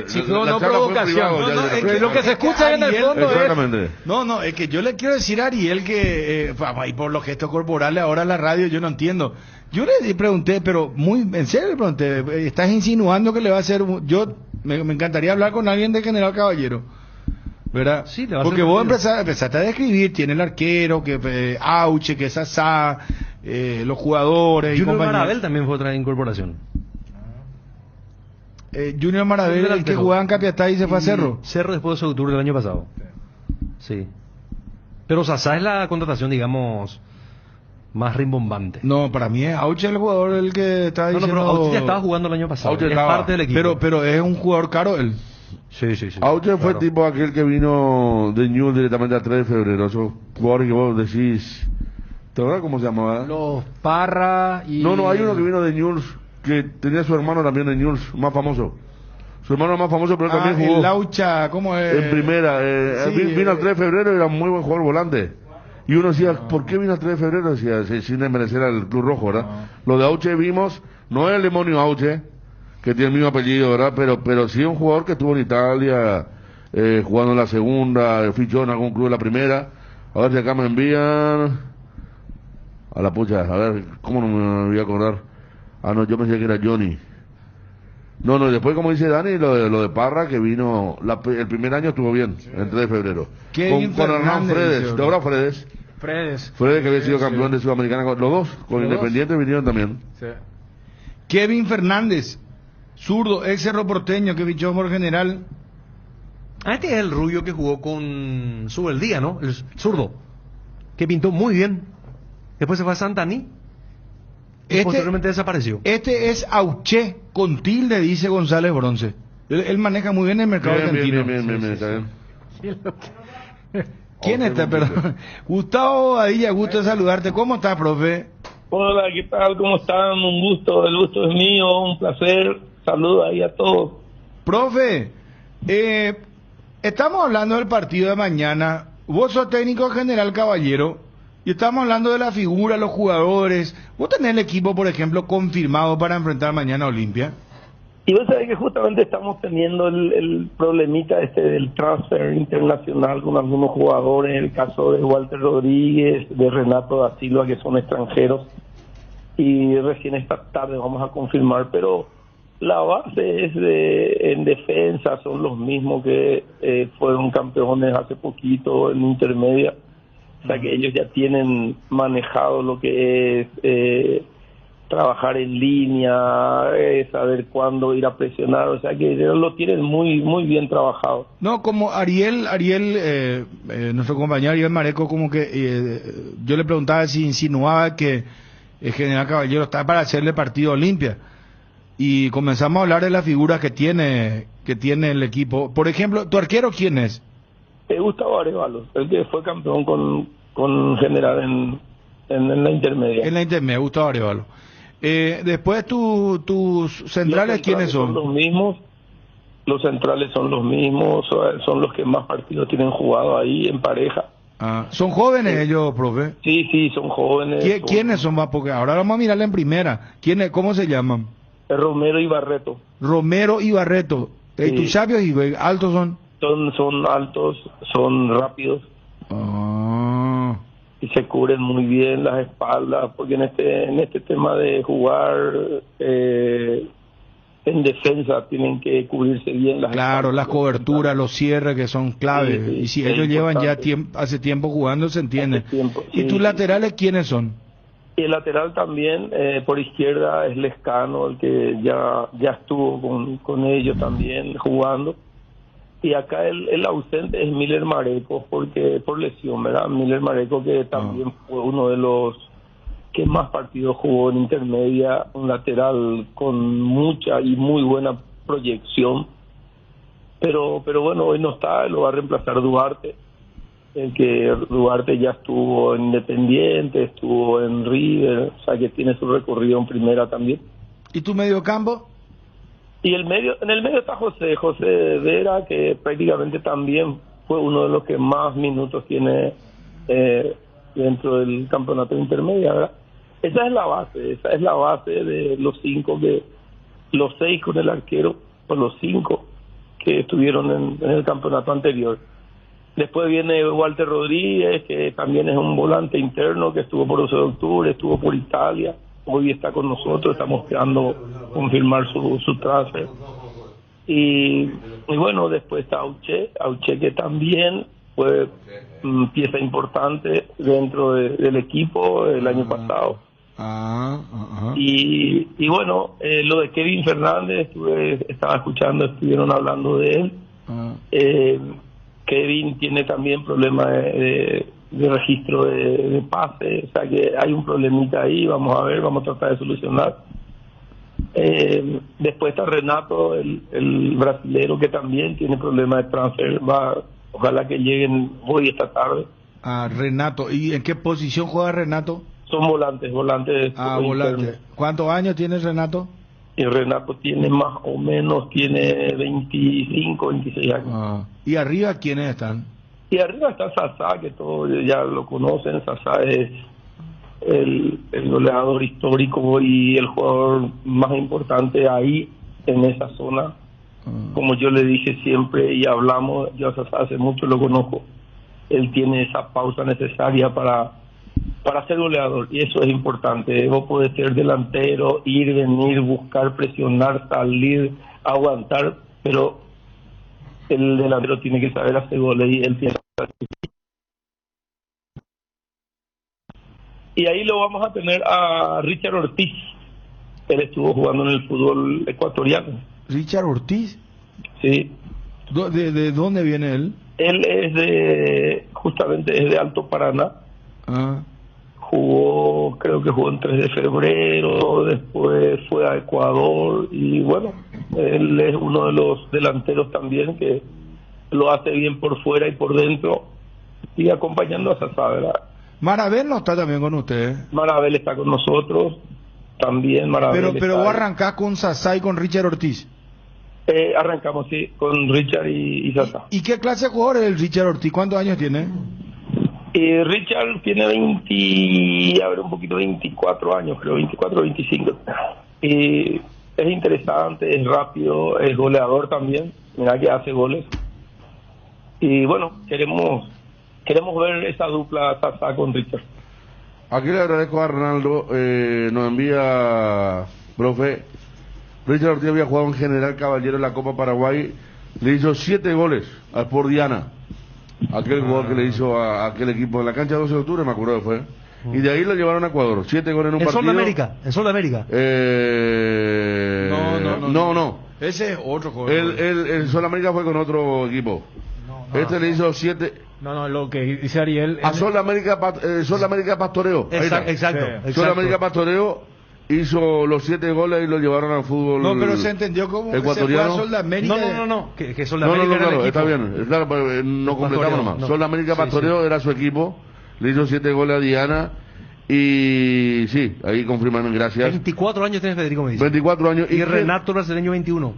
Si fue o la no charla fue en provocación. privado, No, ya no, de es repente. Lo que se escucha ahí en el Ariel- fondo es... Exactamente. No, es que yo le quiero decir a Ariel que, y por los gestos corporales ahora en la radio yo no entiendo. Yo le pregunté, pero muy en serio le pregunté, ¿estás insinuando que le va a hacer? Me encantaría hablar con alguien de General Caballero, ¿verdad? Sí, le va a Porque hacer vos partido. empezaste a describir, tiene el arquero, que Auche, que es Asá, los jugadores y Junior compañía. Marabel también fue otra incorporación. Junior Marabel, El el que delantero. jugaba en Capiatá y se fue a Cerro. Cerro después de octubre del año pasado. Sí. Pero Sasá es la contratación, digamos, más rimbombante. No, para mí es Auche el jugador el que está No, diciendo... pero Auche ya estaba jugando el año pasado. Auche es estaba. parte del equipo. Pero es un jugador caro él. Sí. Auche fue Claro. tipo aquel que vino de Newell's directamente al 3 de febrero. Esos jugadores que vos decís... ¿Te acuerdas cómo se llamaba? Los Parra y... No, hay uno que vino de Newell's que tenía su hermano también de Newell's, más famoso. Su hermano más famoso, pero él también el jugó Laucha, ¿cómo es? en primera. sí, Vino al 3 de febrero y era un muy buen jugador volante. Y uno decía, ¿por qué vino al 3 de febrero? Decía, sin desmerecer al Club Rojo, ¿verdad? Lo de Auche vimos, no es el demonio Auche, que tiene el mismo apellido, ¿verdad? Pero sí un jugador que estuvo en Italia, jugando en la segunda, fichó en algún club de la primera. A ver si acá me envían... A la pucha, a ver, ¿cómo no me voy a acordar? Ah, no, yo pensé que era Johnny. No, después como dice Dani, lo de Parra, que vino, el primer año estuvo bien, el 3 de febrero. Kevin Con Hernán Fernández, Fredes, dice ¿te acuerdas Fredes? Fredes. Que había sido campeón de Sudamericana, los dos, con Los Independiente vinieron también. Sí. Kevin Fernández, zurdo, ex Cerro Porteño, que fichó por General. Ah, este es el rubio que jugó con Subeldía, ¿no? El zurdo. Que pintó muy bien. Después se fue a Santaní. Y posteriormente desapareció. Este es Auche, con tilde, dice González Bronce. Él maneja muy bien el mercado argentino. Bien, está bien. ¿Quién está, perdón? Gustavo Adilla, gusto de saludarte. ¿Cómo estás, profe? Hola, ¿qué tal? ¿Cómo están? Un gusto, el gusto es mío, un placer. Saludos ahí a todos. Profe, estamos hablando del partido de mañana. Vos sos técnico General Caballero y estamos hablando de la figura, los jugadores. ¿Vos tenés el equipo, por ejemplo, confirmado para enfrentar mañana a Olimpia? Y vos sabés que justamente estamos teniendo el problemita del transfer internacional con algunos jugadores, el caso de Walter Rodríguez, de Renato da Silva, que son extranjeros, y recién esta tarde vamos a confirmar, pero la base es en defensa, son los mismos que fueron campeones hace poquito en intermedia, o sea que ellos ya tienen manejado lo que es trabajar en línea, saber cuándo ir a presionar, o sea que ellos lo tienen muy muy bien trabajado. No, como Ariel, nuestro compañero Ariel Mareco, como que yo le preguntaba si insinuaba que el General Caballero está para hacerle partido a Olimpia. Y comenzamos a hablar de las figuras que tiene el equipo. Por ejemplo, ¿tu arquero quién es? Gustavo Arévalo, el que fue campeón con General en la intermedia. En la intermedia, Gustavo Arévalo. Después tus centrales, ¿quiénes son? Los mismos. Los centrales son los mismos, son los que más partidos tienen jugado ahí en pareja. ¿Son jóvenes ellos, profe? Sí, son jóvenes. ¿Quiénes son más? Porque ahora vamos a mirarla en primera. ¿Cómo se llaman? Romero y Barreto. Romero y Barreto. Sí. ¿Tus sabios y altos son? Son altos, son rápidos. Y se cubren muy bien las espaldas, porque en este tema de jugar en defensa tienen que cubrirse bien Claro, las coberturas, los cierres que son claves. Sí, Y si es ellos llevan ya importante. hace tiempo jugando, se entiende. Hace tiempo, ¿Y sí, tus sí. laterales quiénes son? Y el lateral también, por izquierda, es Lescano, el que ya estuvo con ellos también jugando. Y acá el ausente es Miller Mareco, porque por lesión, ¿verdad? Miller Mareco, que también fue uno de los que más partidos jugó en intermedia, un lateral con mucha y muy buena proyección. Pero bueno, hoy no está, lo va a reemplazar Duarte, el que Duarte ya estuvo en Independiente, estuvo en River, o sea que tiene su recorrido en primera también. ¿Y tu mediocampo? Y en el medio está José Vera, que prácticamente también fue uno de los que más minutos tiene dentro del campeonato intermedio, ¿verdad? Esa es la base de los los 6 con el arquero, o los 5 que estuvieron en el campeonato anterior. Después viene Walter Rodríguez, que también es un volante interno, que estuvo por 12 de octubre, estuvo por Italia, hoy está con nosotros, estamos esperando confirmar su transfer. Y bueno, después está Auche que también fue pieza importante dentro del equipo el año pasado. Y bueno, lo de Kevin Fernández, estaba escuchando, estuvieron hablando de él. Kevin tiene también problemas de registro de pase, o sea que hay un problemita ahí, vamos a ver, vamos a tratar de solucionar. Después está Renato, el brasilero, que también tiene problemas de transfer, ojalá que lleguen hoy esta tarde. Renato, ¿y en qué posición juega Renato? Son volantes. Volante. ¿Cuántos años tiene Renato? Y Renato tiene más o menos, tiene 25, 26 años. ¿Y arriba quiénes están? Y arriba está Sasá, que todos ya lo conocen. Sasá es el goleador histórico y el jugador más importante ahí, en esa zona. Como yo le dije siempre y hablamos, yo a Sasá hace mucho lo conozco. Él tiene esa pausa necesaria para ser goleador, y eso es importante. Vos podés ser delantero, ir, venir, buscar, presionar, salir, aguantar, pero el delantero tiene que saber hacer goles y él tiene que saber. Y ahí lo vamos a tener a Richard Ortiz. Él estuvo jugando en el fútbol ecuatoriano. ¿Richard Ortiz? Sí. ¿De dónde viene él? Él es justamente es de Alto Paraná. Creo que jugó en 3 de febrero, después fue a Ecuador, y bueno, él es uno de los delanteros también que lo hace bien por fuera y por dentro, y acompañando a Sasá, ¿verdad? Marabel no está también con ustedes. Marabel está con nosotros también. Marabel pero vos arrancás con Sasá y con Richard Ortiz. Arrancamos, sí, con Richard y Sasá. ¿Y qué clase de jugador es el Richard Ortiz? ¿Cuántos años tiene? Richard tiene 24 años, creo, 24 o 25. Es interesante, es rápido, es goleador también, mira que hace goles. Y bueno, queremos ver esa dupla Sasá con Richard. Aquí le agradezco a Ronaldo, nos envía, profe, Richard Ortiz había jugado en General Caballero en la Copa Paraguay, le hizo 7 goles al Sport Diana. Aquel jugador que le hizo a aquel equipo en la cancha 12 de octubre, me acuerdo que fue. Y de ahí lo llevaron a Ecuador. 7 goles en un partido. ¿En Sol de América? No. Ese es otro jugador. El Sol América fue con otro equipo. Le hizo 7. No, lo que dice Ariel. A Sol América Pastoreo. Exacto. Sol América Pastoreo hizo los 7 goles y lo llevaron al fútbol. No, pero se entendió como ecuatoriano. Sol de América. No. Que Sol de América era el claro, equipo. está bien. Claro, no completamos nomás. Sol América Pastoreo era su equipo. Le hizo 7 goles a Diana. Y sí, ahí confirman, gracias. 24 años tiene Federico, me dice. 24 años. Y Renato brasileño 21.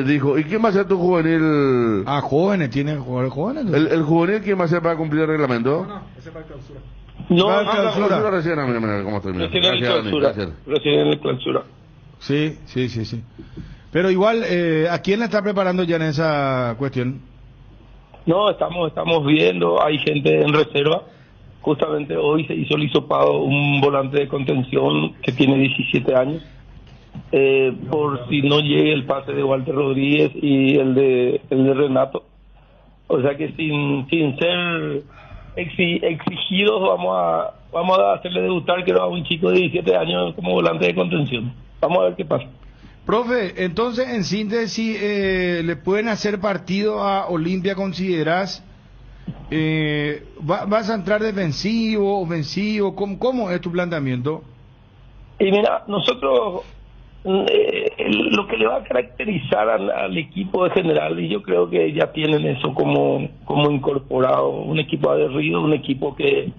Dijo, ¿y quién va a ser tu juvenil? Jóvenes, tiene jugadores jóvenes. ¿El juvenil quién va a ser para cumplir el reglamento? No, ese para clausura. Clausura recién, mira cómo estoy. Recién en el clausura. Sí. Pero igual, ¿a quién le está preparando ya en esa cuestión? No, estamos viendo, hay gente en reserva. Justamente hoy se hizo el hisopado un volante de contención que tiene 17 años. por si no llegue el pase de Walter Rodríguez y el de Renato. O sea que sin ser exigidos vamos a hacerle debutar, creo, a un chico de 17 años como volante de contención. Vamos a ver qué pasa. Profe, entonces en síntesis, ¿le pueden hacer partido a Olimpia, considerás? ¿Vas a entrar defensivo, ofensivo? ¿Cómo es tu planteamiento? Y mira, nosotros lo que le va a caracterizar al equipo de general, y yo creo que ya tienen eso como incorporado, un equipo aguerrido, un equipo que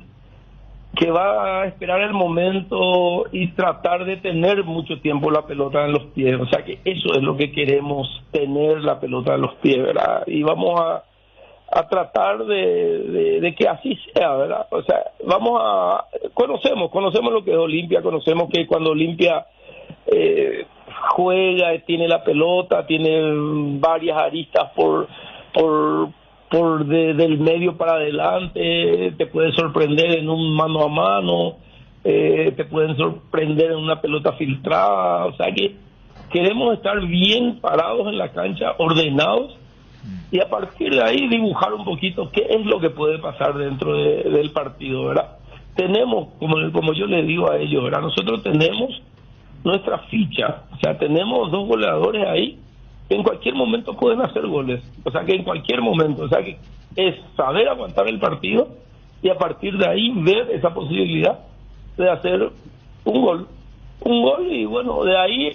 va a esperar el momento y tratar de tener mucho tiempo la pelota en los pies. O sea que eso es lo que queremos, tener la pelota en los pies, ¿verdad? Y vamos a tratar de que así sea, ¿verdad? O sea, conocemos lo que es Olimpia, conocemos que cuando Olimpia juega, tiene la pelota, tiene varias aristas del medio para adelante, te puede sorprender en un mano a mano, te pueden sorprender en una pelota filtrada. O sea que queremos estar bien parados en la cancha, ordenados, y a partir de ahí dibujar un poquito qué es lo que puede pasar dentro del partido, ¿verdad? Tenemos, como yo les digo a ellos, ¿verdad? Nosotros tenemos nuestra ficha, o sea, tenemos 2 goleadores ahí que en cualquier momento pueden hacer goles, o sea que en cualquier momento, o sea que es saber aguantar el partido y a partir de ahí ver esa posibilidad de hacer un gol y bueno, de ahí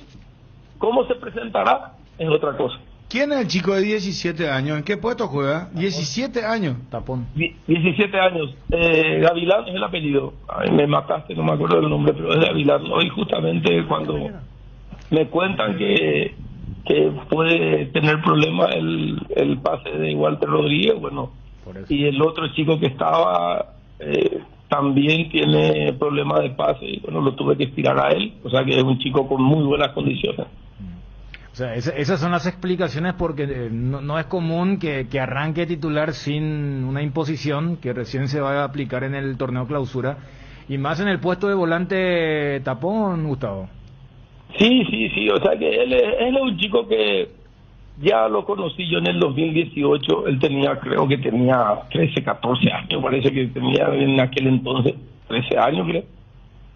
cómo se presentará es otra cosa. ¿Quién es el chico de 17 años? ¿En qué puesto juega? 17 años. Tapón. 17 años. Gavilán es el apellido. Ay, me mataste, no me acuerdo del nombre, pero es de Gavilán. Hoy justamente cuando me cuentan que puede tener problema el pase de Walter Rodríguez, bueno, y el otro chico que estaba también tiene problema de pase, y bueno, lo tuve que estirar a él, o sea que es un chico con muy buenas condiciones. O sea, esas son las explicaciones, porque no es común que arranque titular sin una imposición que recién se va a aplicar en el torneo clausura, y más en el puesto de volante tapón, Gustavo. Sí, o sea que él es un chico que ya lo conocí yo en el 2018, él creo que tenía 13, 14 años, parece que tenía en aquel entonces, 13 años creo,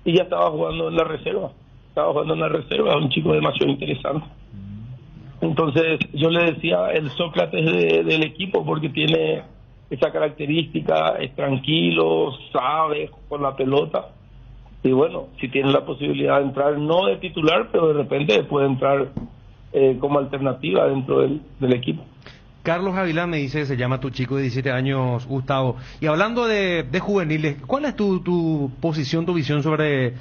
y ya estaba jugando en la reserva, es un chico demasiado interesante. Entonces yo le decía el Sócrates del equipo, porque tiene esa característica, es tranquilo, sabe con la pelota, y bueno, si tiene la posibilidad de entrar, no de titular, pero de repente puede entrar como alternativa dentro del equipo. Carlos Gavilán me dice que se llama tu chico de 17 años, Gustavo. Y hablando de juveniles, ¿cuál es tu posición, tu visión sobre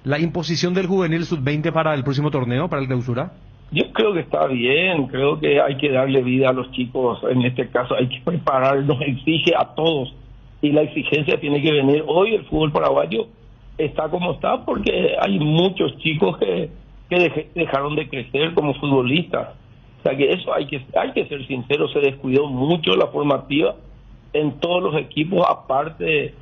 la imposición del juvenil sub-20 para el próximo torneo, para el clausura? Yo creo que está bien, creo que hay que darle vida a los chicos, en este caso hay que prepararlos, exige a todos, y la exigencia tiene que venir. Hoy el fútbol paraguayo está como está porque hay muchos chicos que dejaron de crecer como futbolistas. O sea que eso hay que ser sincero, se descuidó mucho la formativa en todos los equipos, aparte,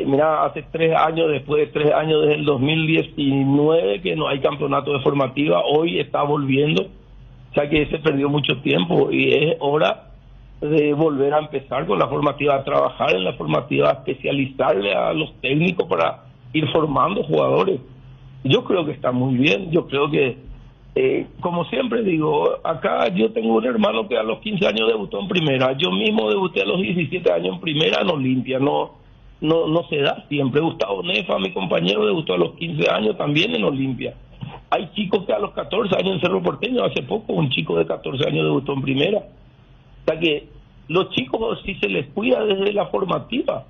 mira, hace 3 años, después de 3 años desde el 2019 que no hay campeonato de formativa, hoy está volviendo, o sea que se perdió mucho tiempo y es hora de volver a empezar con la formativa, a trabajar en la formativa, a especializarle a los técnicos para ir formando jugadores. Yo creo que está muy bien, yo creo que como siempre digo, acá yo tengo un hermano que a los 15 años debutó en primera, yo mismo debuté a los 17 años en primera en Olimpia, no se da siempre. Gustavo Nefa, mi compañero, debutó a los 15 años también en Olimpia. Hay chicos que a los 14 años en Cerro Porteño, hace poco un chico de 14 años debutó en primera. O sea que los chicos, si se les cuida desde la formativa,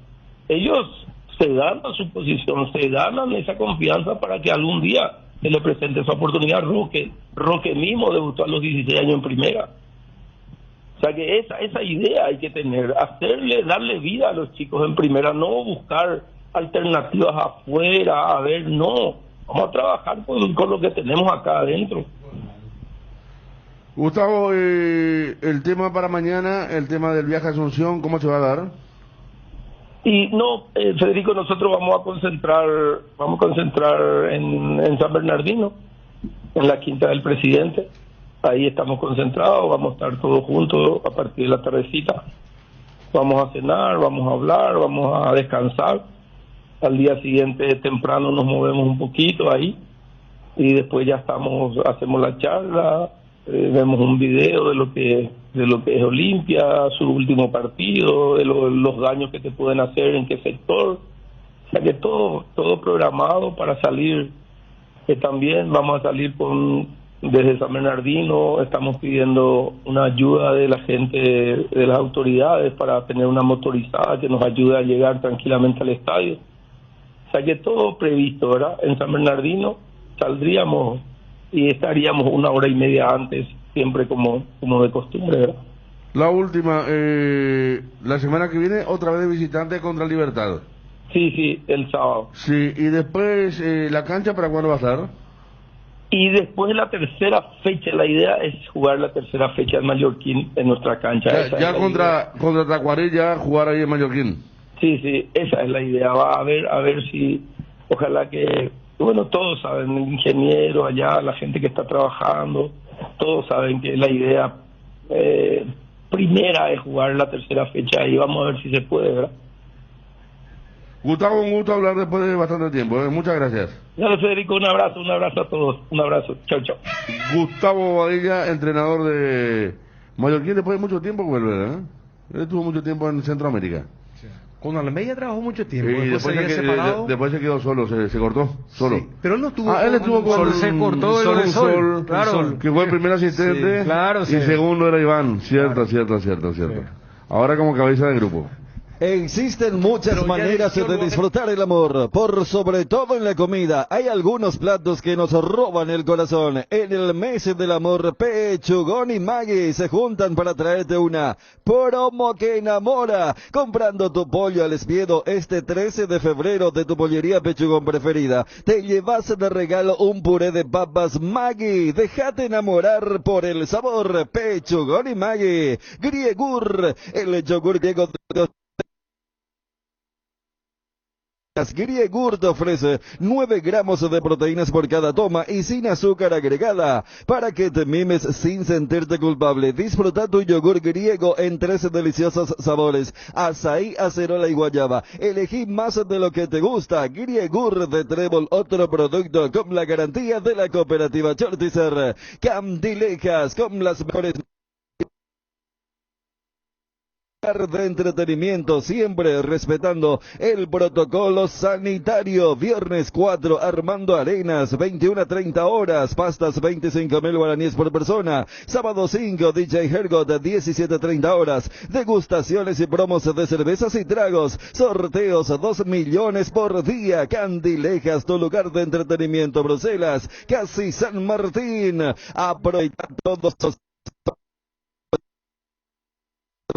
ellos se ganan su posición, se ganan esa confianza para que algún día se le presente esa oportunidad. Roque mismo debutó a los 16 años en primera. O sea que esa idea hay que tener, darle vida a los chicos en primera, no buscar alternativas afuera, no, vamos a trabajar con lo que tenemos acá adentro. Gustavo, el tema para mañana, el tema del viaje a Asunción, ¿cómo se va a dar? Y no, Federico, nosotros vamos a concentrar en San Bernardino. en la Quinta del Presidente. Ahí estamos concentrados, vamos a estar todos juntos a partir de la tardecita. Vamos a cenar, vamos a hablar, vamos a descansar. Al día siguiente temprano nos movemos un poquito ahí y después ya hacemos la charla, vemos un video de lo que es Olimpia, su último partido, de los daños que te pueden hacer, en qué sector. O sea que todo programado para salir. También vamos a salir desde San Bernardino, estamos pidiendo una ayuda de la gente, de las autoridades, para tener una motorizada que nos ayude a llegar tranquilamente al estadio. O sea que todo previsto, ¿verdad? En San Bernardino saldríamos y estaríamos 1 hora y media antes, siempre como de costumbre, ¿verdad? La última, la semana que viene otra vez de visitante contra Libertad. Sí, el sábado. Sí, y después, ¿la cancha para cuándo va a estar? Y después la tercera fecha, la idea es jugar la tercera fecha en Mallorquín en nuestra cancha. Ya contra Tacuarí, ya jugar ahí en Mallorquín. Sí, esa es la idea. Va a ver si, ojalá que, bueno, todos saben, el ingeniero allá, la gente que está trabajando, todos saben que la idea primera es jugar la tercera fecha y vamos a ver si se puede, ¿verdad? Gustavo, un gusto hablar después de bastante tiempo. Muchas gracias. Dale, Federico, un abrazo a todos. Un abrazo. Chau. Gustavo Badilla, entrenador de Mallorquín, después de mucho tiempo vuelve, ¿eh? Él estuvo mucho tiempo en Centroamérica. Sí. Con Almeida trabajó mucho tiempo. Y después se quedó solo, se cortó solo. Sí, pero él no estuvo. Él estuvo con Sol, se cortó el Sol. Claro. Sol, que fue el primer asistente. Sí, claro, sí. Y segundo era Iván. Cierto. Sí. Ahora como cabeza de grupo. Existen muchas maneras de disfrutar el amor, por sobre todo en la comida. Hay algunos platos que nos roban el corazón. En el mes del amor, Pechugón y Maggi se juntan para traerte una promo que enamora. Comprando tu pollo al espiedo este 13 de febrero de tu pollería Pechugón preferida, te llevas de regalo un puré de papas Maggi. Déjate enamorar por el sabor. Pechugón y Maggi. Griegur, el yogur griego de Griegur te ofrece 9 gramos de proteínas por cada toma y sin azúcar agregada, para que te mimes sin sentirte culpable. Disfruta tu yogur griego en 13 deliciosos sabores: azaí, acerola y guayaba. Elegí más de lo que te gusta. Griegur de Trébol, otro producto con la garantía de la cooperativa Chortizer. Candilejas, con las mejores de entretenimiento, siempre respetando el protocolo sanitario. Viernes 4, Armando Arenas, 21 a 30 horas, pastas 25.000 guaraníes por persona. Sábado 5, DJ Hergot, 17 a 30 horas, degustaciones y promos de cervezas y tragos, sorteos 2 millones por día. Candilejas, tu lugar de entretenimiento. Bruselas, casi San Martín. Aprovecha todos los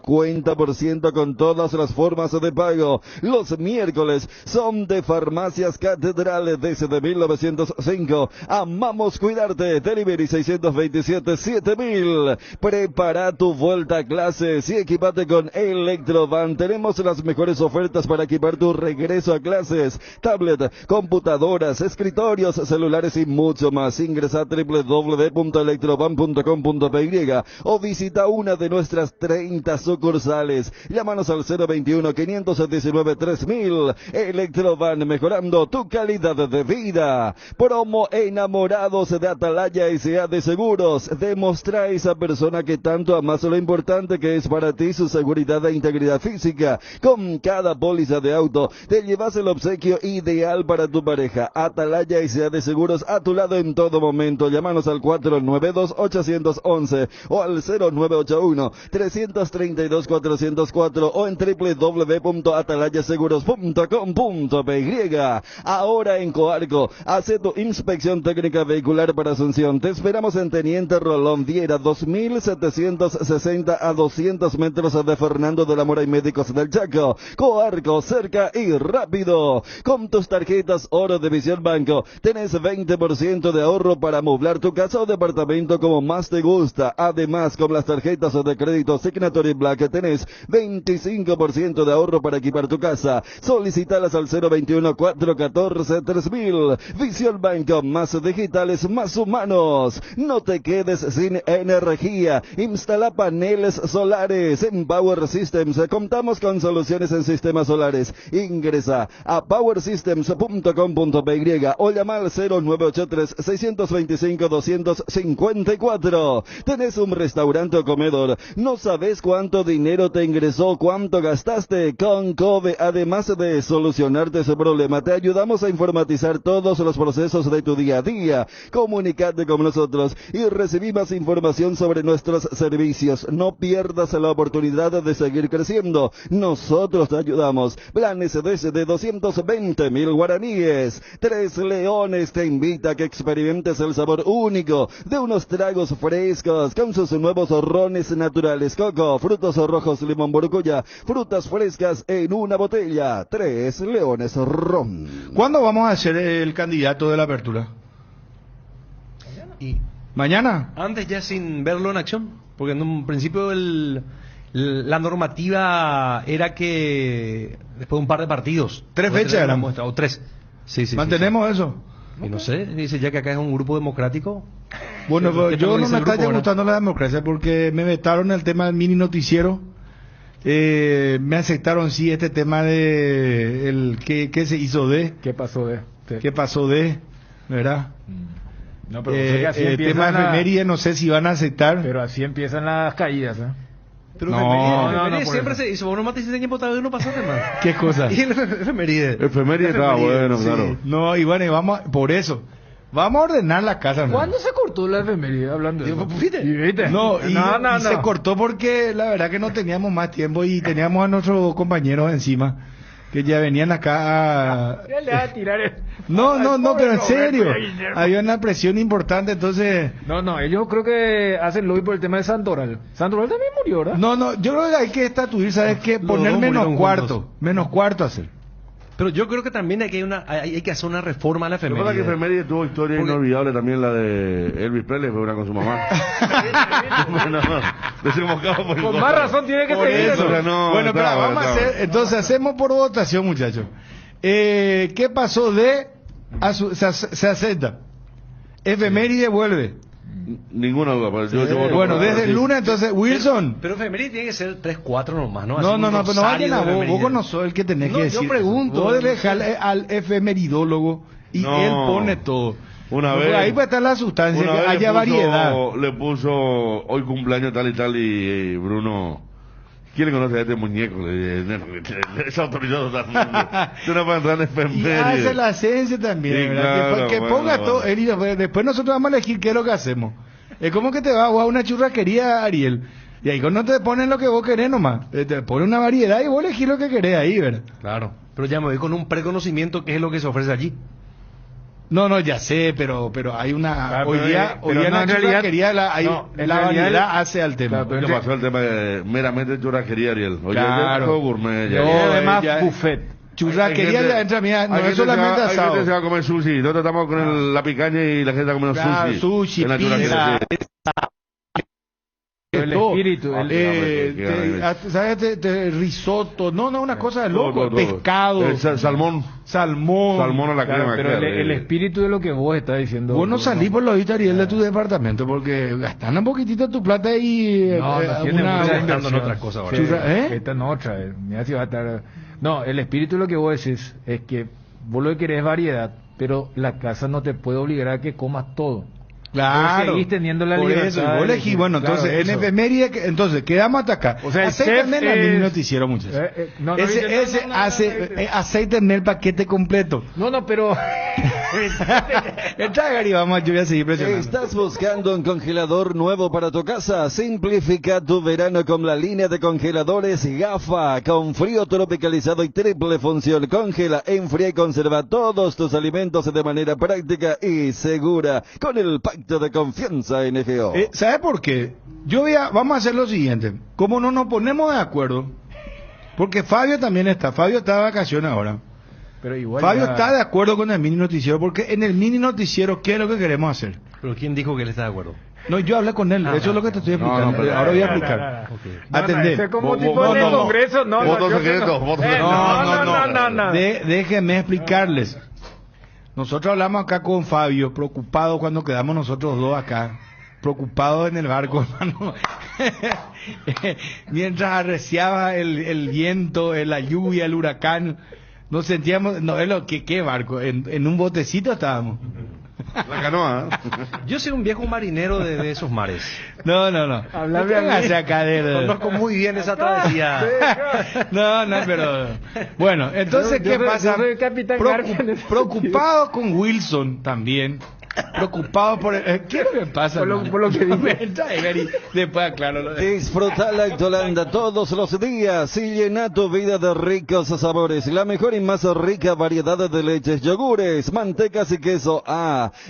50% con todas las formas de pago. Los miércoles son de Farmacias Catedral desde 1905. Amamos cuidarte. Delivery 627-7000. Prepara tu vuelta a clases y equipate con Electrovan. Tenemos las mejores ofertas para equipar tu regreso a clases: tablet, computadoras, escritorios, celulares y mucho más. Ingresa a www.electrovan.com.py o visita una de nuestras 30 sucursales. Llámanos al 021-519-3000. Electrovan, mejorando tu calidad de vida. Promo enamorados de Atalaya S.A. de Seguros. Demuestra a esa persona que tanto amas lo importante que es para ti su seguridad e integridad física. Con cada póliza de auto te llevas el obsequio ideal para tu pareja. Atalaya S.A. de Seguros, a tu lado en todo momento. Llámanos al 492-811 o al 0981-332-404 o en www.atalayaseguros.com.py. Ahora en Coarco, hace tu inspección técnica vehicular para Asunción. Te esperamos en Teniente Rolón Viera, 2760 a 200 metros de Fernando de la Mora y Médicos del Chaco. Coarco, cerca y rápido. Con tus tarjetas Oro de Visión Banco, tenés 20% de ahorro para amoblar tu casa o departamento como más te gusta. Además, con las tarjetas de crédito Signatory Black tenés 25% de ahorro para equipar tu casa. Solicitalas al 021-414-3000. Visión Banco, más digitales, más humanos. No te quedes sin energía. Instala paneles solares. En Power Systems contamos con soluciones en sistemas solares. Ingresa a powersystems.com.py o llama al 0983-625-254. Tenés un restaurante o comedor. No sabes cuánto dinero te ingresó, cuánto gastaste. Con Cove, además de solucionarte ese problema, te ayudamos a informatizar todos los procesos de tu día a día. Comunicate con nosotros y recibí más información sobre nuestros servicios. No pierdas la oportunidad de seguir creciendo. Nosotros te ayudamos. Planes desde 220.000 guaraníes. Tres Leones te invita a que experimentes el sabor único de unos tragos frescos con sus nuevos rones naturales, coco, frutos rojos, limón, burucuya, frutas frescas en una botella. Tres Leones Ron. ¿Cuándo vamos a ser el candidato de la apertura? Y ¿Mañana? antes ya sin verlo en acción, porque en un principio la normativa era que después de un par de partidos. 3 fechas eran. O 3. Sí, sí. ¿Mantenemos eso? Y no sé, dice ya que acá es un grupo democrático. Bueno, ¿Qué yo tal no dice me el está grupo, ahora? gustando la democracia porque me vetaron el tema del mini noticiero. Me aceptaron sí este tema de el qué se hizo de, ¿Qué pasó de? Sí. qué pasó de, ¿verdad? No, pero sé que así El empiezan tema de la- efeméride no sé si van a aceptar. Pero así empiezan las caídas, ¿eh? Pero No, efeméride por siempre eso. se hizo. Vos no mates ese tiempo, tal vez no pasaste más. ¿Qué cosa? Y el efeméride. Efeméride estaba bueno, Sí. claro. No, y bueno, y vamos por eso. Vamos a ordenar la casa, hermano. ¿Cuándo se cortó la efeméride hablando de eso? ¿Viste? ¿Y viste? No, y no. se cortó porque la verdad que no teníamos más tiempo y teníamos a nuestros compañeros encima que ya venían acá a... Ya le va a tirar el... No, al pero pobre en serio, Roberto y a Guillermo. había una presión importante, entonces... No, ellos creo que hacen lobby por el tema de Santoral. Santoral también murió, ¿verdad? No, yo creo que hay que estatuir, ¿sabes qué? Los Poner dos menos murieron cuarto hacer. Pero yo creo que también hay que hacer una reforma a la Recuerda que efeméride. efeméride tuvo historia Porque- inolvidable también, la de Elvis Presley, fue una con su mamá. Bueno, desembocado por el Con costo. más razón tiene que Por seguir eso. O sea, no, Bueno, pero estaba, vamos a estaba. hacer, entonces hacemos por votación, muchachos. ¿Qué pasó de se acepta? Efeméride vuelve. Ninguna duda, pero yo voto Bueno, por- desde el sí. lunes, entonces, Wilson. Pero efeméride tiene que ser 3, 4 nomás, ¿no? No, Así un pero no rosario vayan a de vos, efeméride. vos no sos el que tenés No, que yo decir. pregunto. Vos dejale al efemeridólogo y No. él pone todo. Una Porque vez- ahí puede estar la sustancia, Una que vez haya variedad. le puso hoy cumpleaños tal y tal y Bruno, ¿quién le conoce a este muñeco? Le dije, es autorizado todo el mundo. Tú no puedes entrar en Y efeméride. hace la esencia también, Sí, ¿verdad? claro, que bueno, ponga bueno. todo. Él y después nosotros vamos a elegir qué es lo que hacemos. Es como que te vas a una churrasquería, Ariel. Y ahí no te ponen lo que vos querés nomás. Te ponen una variedad y vos elegís lo que querés ahí, ¿verdad? Claro. Pero ya me voy con un preconocimiento que es lo que se ofrece allí. No, ya sé, pero hay una... Claro, hoy pero, día pero en no, la en realidad- churrasquería no, en la realidad- variedad hace al tema. Claro, pero ¿Qué pasó el tema de meramente churrasquería, Ariel? Oye, ya es todo gourmet. Ya. No, Y además ya- buffet. Churrasquería Hay ya entra, mira, no hay es gente solamente hay gente que se asado. va a comer sushi. Nosotros estamos con la picaña y la gente está comiendo Claro, sushi, en la pizza, churrasquería, sí. El todo. espíritu, ¿Sabes? Risotto, no, una cosa de loco, Todo. pescado, Salmón salmón. a la Claro, crema. pero claro, el espíritu de lo que vos estás diciendo. Vos no salís por lo visto, Ariel, de tu departamento, porque gastan un poquitito tu plata y No, tiene una mucha gastando en inversión. otra cosa ahora. Esta en otra. Mira si va a estar... No, el espíritu de lo que vos decís es que vos lo que querés es variedad, pero la casa no te puede obligar a que comas todo. Claro. Vos seguís teniendo la por libertad eso, y de vos elegís, elegir. bueno, Claro, entonces, en eso. efeméride, entonces, quedamos hasta acá. O sea, el Acéitenme chef el mini es- noticiero, muchachos. no, Acéitenme el paquete completo. No, pero... Entra, Gary, vamos, yo voy a seguir presionando. ¿Estás buscando un congelador nuevo para tu casa? Simplifica tu verano con la línea de congeladores GAFA, con frío tropicalizado y triple función. Congela, enfría y conserva todos tus alimentos de manera práctica y segura, con el pacto de confianza NGO. ¿Sabe por qué? Vamos a hacer lo siguiente. Como no nos ponemos de acuerdo, porque Fabio también Fabio está de vacaciones ahora. Pero igual Fabio ya- está de acuerdo con el mini noticiero, porque en el mini noticiero, ¿qué es lo que queremos hacer? ¿Pero quién dijo que él está de acuerdo? No, yo hablé con él, eso es lo que te estoy explicando. no, pero- Ahora voy a explicar. Atendé. Ese es como Vos- tipo vos- en el no, Congreso. No, voto yo sé secreto, no. voto secreto. No. Déjenme explicarles. Nosotros hablamos acá con Fabio, preocupado cuando quedamos nosotros dos acá, preocupados en el barco, hermano. Mientras arreciaba el viento, la lluvia, el huracán, nos sentíamos, no es lo que, ¿qué barco? En un botecito estábamos. La canoa, ¿eh? Yo soy un viejo marinero de esos mares. No. Háblame No a mí. póngase acá Conozco muy bien esa travesía. No, pero... Bueno, entonces, ¿qué pasa? Yo soy capitán Garfio en ese Preocupado con Wilson también. Preocupado por... ¿Qué me pasa? Por lo que dije. Después aclaro lo de... Disfruta Lactolanda todos los días y llena tu vida de ricos sabores. La mejor y más rica variedad de leches, yogures, mantecas y queso.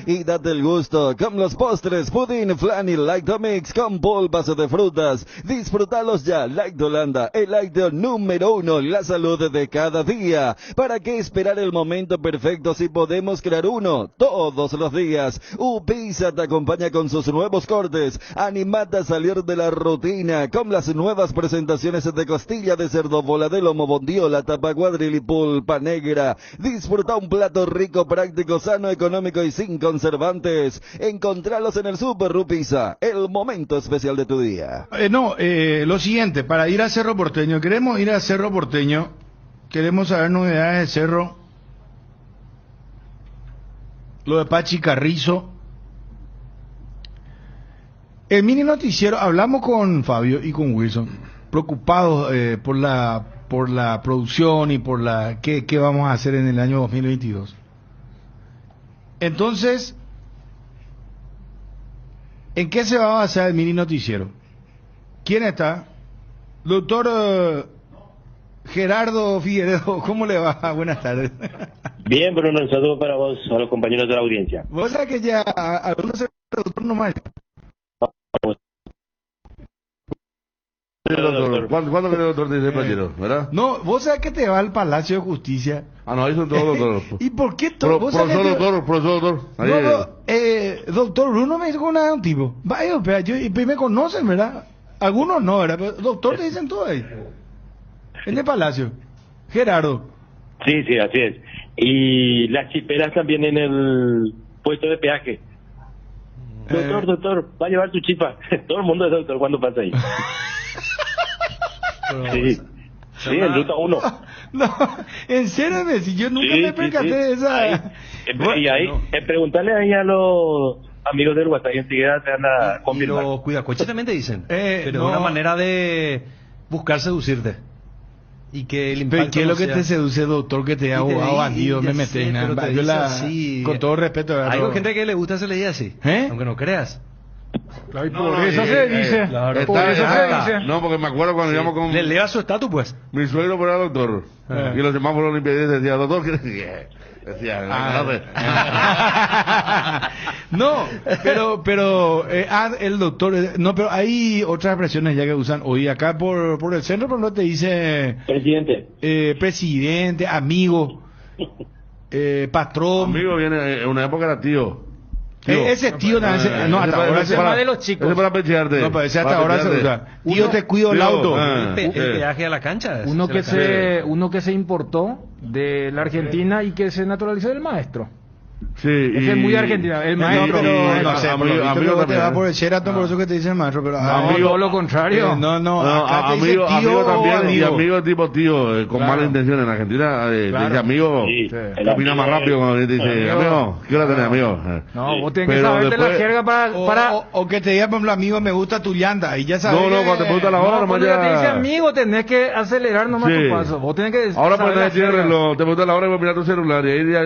Y date el gusto con los postres, pudín, flan y Lactomix con polvas de frutas. Disfrutalos ya. Lactolanda, el lácteo número 1, la salud de cada día. ¿Para qué esperar el momento perfecto si podemos crear uno todos los días? Upisa te acompaña con sus nuevos cortes. Animate a salir de la rutina con las nuevas presentaciones de costilla de cerdo, bola de lomo, bondiola, tapa cuadril y pulpa negra. Disfruta un plato rico, práctico, sano, económico y sin conservantes. Encontralos en el Super Upisa, el momento especial de tu día. Lo siguiente, para ir a Cerro Porteño, queremos ir a Cerro Porteño, queremos saber novedades de Cerro, lo de Pachi Carrizo. El mini noticiero, hablamos con Fabio y con Wilson, preocupados por la producción y por qué vamos a hacer en el año 2022. Entonces, ¿en qué se va a basar el mini noticiero? ¿Quién está? Doctor Gerardo Figueredo, ¿cómo le va? Buenas tardes. Bien, Bruno, un saludo para vos, a los compañeros de la audiencia. Vos sabés que ya algunos se doctor nomás. Doctor. ¿Cuándo que el doctor te dice playero, verdad? No, vos sabés que te va al Palacio de Justicia. Ah, no, ahí son todos doctores. ¿Y por qué todo? Profesor doctor. Ahí Doctor Bruno me dijo una de un tipo. Vaya, pero y me conocen, ¿verdad? Algunos no, ¿verdad? Pero doctor te dicen todo ahí. En el Palacio. Gerardo. Sí, así es. Y las chiperas también en el puesto de peaje. Doctor, va a llevar tu chipa. Todo el mundo es doctor cuando pasa ahí. Sí, en ruta 1. No, en serio, si yo nunca me percaté de esa. Y ahí, preguntarle ahí a los amigos del WhatsApp y enseguida te van a confirmar. Los cuidacoches también te dicen. Pero no. es una manera de buscar seducirte. Y que el Pero impacto ¿qué es lo no que sea- te seduce, doctor, que te Y abogado bandido, ya me sé, metes pero te yo dice así. con todo respeto, ¿verdad? Hay gente que le gusta se le dice así. Aunque no creas. Claro, y por eso se dice. Claro. Por eso se dice. No, porque me acuerdo cuando íbamos con Le eleva su estatus, pues. mi suegro, pero era doctor. Y los semáforos limpiadores decía, doctor, ¿qué decía? Decía, No, pero el doctor, no, pero hay otras expresiones ya que usan hoy acá por el centro, pero no te dice presidente, amigo, patrón. Amigo viene, en una época era tío. Ese tío, no, hasta ahora se va de los chicos. Ese para pechearte. No, pero ese hasta ahora se usa. Tío, te cuido el auto. El peaje a la cancha. Uno que se importó de la Argentina y que se naturalizó del maestro. Sí, Ese es muy argentino. El maestro. No sé, amigo te va por el Sheraton, por eso que te dice el maestro, pero todo lo contrario. acá te dice amigo tío también, y amigo. amigo tipo tío, con mala intención en Argentina, te dice amigo, te opina más rápido cuando te dice, amigo, ¿qué hora tenés, amigo? No, vos tenés que saberte la jerga para... O que te diga, por ejemplo, amigo, me gusta tu llanta, y ya sabes. No, cuando te pregunta la hora, nomás cuando ya te dice ya... amigo, tenés que acelerar nomás tu paso. Vos tenés que Ahora saber pues la nadie tiene jerga. reloj, te pregunta la hora y voy a mirar tu celular, y ahí ya,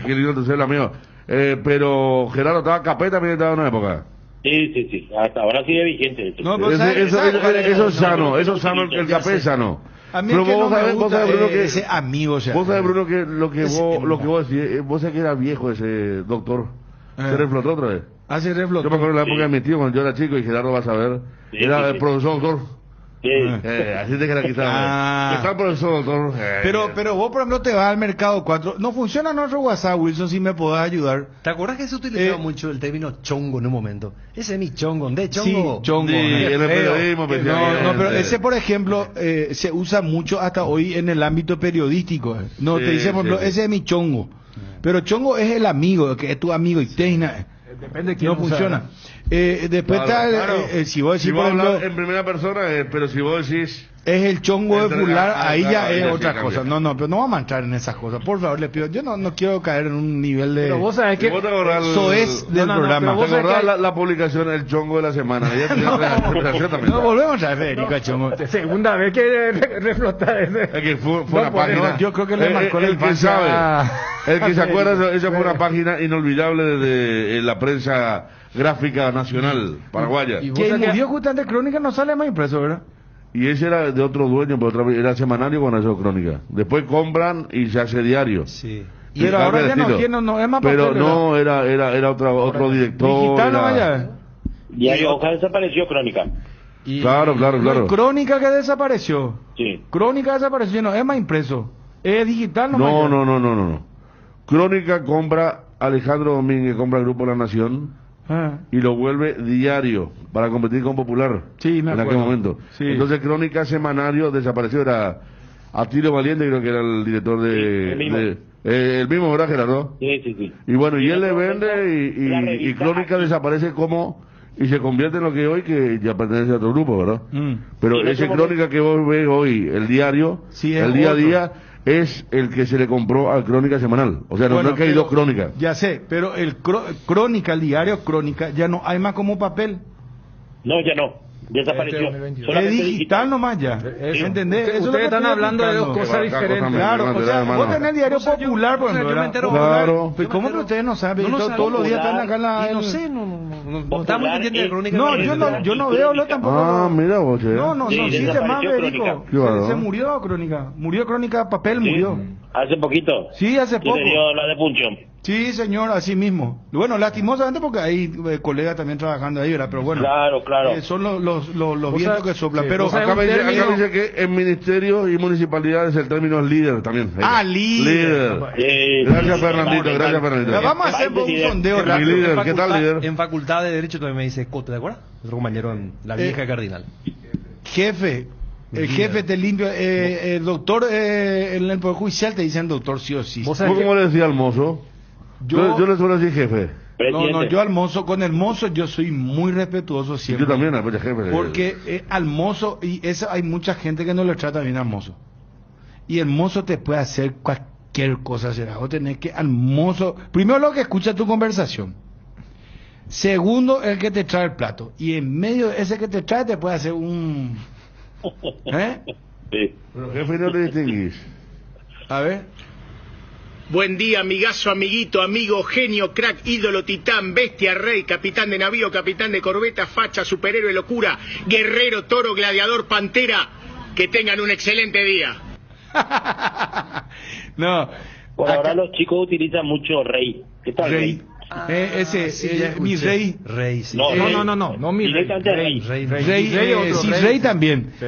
qué lindo tu celular, amigo. Pero Gerardo estaba capeta también estaba en una época. Sí. Hasta ahora sigue vigente. No, pues, Eso es sano, el café es sano. A mí Pero es que vos no me sabés, gusta Bruno, que ese amigo, o sea. vos sabés, Bruno, que lo que vos decís, vos sabés que era viejo ese doctor. Se reflotó otra vez. Se reflotó. Yo me acuerdo de la época de mi tío cuando yo era chico y Gerardo va a saber. Era el profesor doctor. Sí. Así te jerarquizamos. Ah. ¿Qué tal, profesor, doctor? Pero vos, por ejemplo, te vas al mercado 4. No funciona nuestro WhatsApp, Wilson, si me podés ayudar. ¿Te acuerdas que se utilizaba mucho el término chongo en un momento? Ese es mi chongo, ¿de chongo? Sí, chongo. Sí, en el periodismo, No, pero ese, por ejemplo, se usa mucho hasta hoy en el ámbito periodístico. No, Sí, te dice, por ejemplo, sí. ese es mi chongo. Pero chongo es el amigo, que es tu amigo y teina. Depende de quién No funciona. Después Claro, está, claro. si vos decís, Si vos por ejemplo, hablas en primera persona, pero si vos decís... es el chongo de fulano, ahí claro, ya ahí es sí otra cambia. cosa. No, pero no vamos a entrar en esas cosas. Por favor, les pido. Yo no quiero caer en un nivel de... Pero vos sabés que... ¿Vos te acordás Eso es del programa. pero ¿Te vos sabés acordás que- la publicación El Chongo de la Semana? Ella tenía presentación también. No, volvemos a Federico a chongo. Segunda vez que reflota ese. Es que fue No, una pues, página. no, yo creo que le marcó la el que infancia sabe, a- el que se a acuerda, Federico. esa fue una página inolvidable de la prensa gráfica nacional paraguaya. Y vos Que sabés que- murió justamente Crónica, no sale más impreso, ¿verdad? Y ese era de otro dueño, pero otra vez era semanario cuando hizo Crónica. Después compran y se hace diario. Sí. Pero cambia ahora de ya no estilo. tiene, no es más Pero papel, no, era otro director. digital no era- vaya. Diario Hoja desapareció, Crónica. Claro. No, Crónica que desapareció. Sí. Crónica desapareció, no es más impreso. Es digital no No. Crónica compra Alejandro Domínguez, compra el Grupo La Nación y lo vuelve diario para competir con Popular. Sí, me en aquel acuerdo. momento. Sí. Entonces Crónica semanario desapareció, era Atilio Valiente, creo que era el director de... Sí, el mismo. el mismo, ¿verdad, Gerardo? Sí. Y bueno, y él le La vende y revista Crónica Aquí. desaparece como... Y se convierte en lo que hoy, que ya pertenece a otro grupo, ¿verdad? Pero Y en ese otro Crónica que vos ves hoy, el diario, Sí, es el día a otro. día, es el que se le compró al Crónica semanal. O sea, no es que hay dos Crónicas. Ya sé, pero el Crónica, el diario Crónica, ya no hay más como papel. No, ya no. Desapareció. 2022. Es Solamente digital nomás ya. ¿Entendés? Eso es lo Ustedes que están estoy hablando de dos explicando. cosas diferentes. Claro, o sea, hermano. vos tenés el diario popular, por ejemplo, yo me ¿verdad? entero. Popular. Claro. Pero ¿cómo que ustedes no saben? No, no Todos saben. los días están acá en la... Y no el- sé, no estamos pendientes de Crónica. No, yo no veo lo tampoco. Ah, mira vos, che. No, Sí, sí, te más, desapareció Federico. Crónica. Qué bárbaro. Se murió Crónica. Murió Crónica, papel murió. Hace poquito. Sí, hace Que poco. le dio la defunción. Sí, señor, así mismo. Bueno, lastimosamente porque hay colegas también trabajando ahí, ¿verdad? Pero bueno. Claro. Son los vientos sabes- que soplan. sí, Pero vos sabés Acá me, dice, término- acá me dice que en ministerios y municipalidades el término es líder también. líder. Gracias, Fernandito, gracias, Fernandito. Ya vamos a hacer un sondeo Mi rápido. líder, ¿qué tal, líder? En facultad de Derecho también me dice Cote, ¿de acuerdo? Otro compañero en la vieja Cardinal. Jefe, el jefe te limpia, el doctor en el Poder Judicial te dicen doctor sí o sí. Vos ¿Vos sabés cómo le decía al mozo? Yo le suelo decir jefe. No, yo al mozo, con el mozo yo soy muy respetuoso siempre. Yo también, pues, jefe. Porque al mozo, y eso hay mucha gente que no le trata bien al mozo. Y el mozo te puede hacer cualquier cosa, será. O tenés que al mozo, primero lo que escucha tu conversación. Segundo, el que te trae el plato. Y en medio de ese que te trae te puede hacer un... ¿Eh? Sí. Pero jefe no le distinguís. A ver. Buen día, amigazo, amiguito, amigo, genio, crack, ídolo, titán, bestia, rey, capitán de navío, capitán de corbeta, facha, superhéroe, locura, guerrero, toro, gladiador, pantera. Que tengan un excelente día. No. Por ahora los chicos utilizan mucho rey. ¿Qué tal, Rey. Mi rey. Rey, sí. No, mi rey. Directamente rey. Rey, otro, sí, rey. rey también. Sí.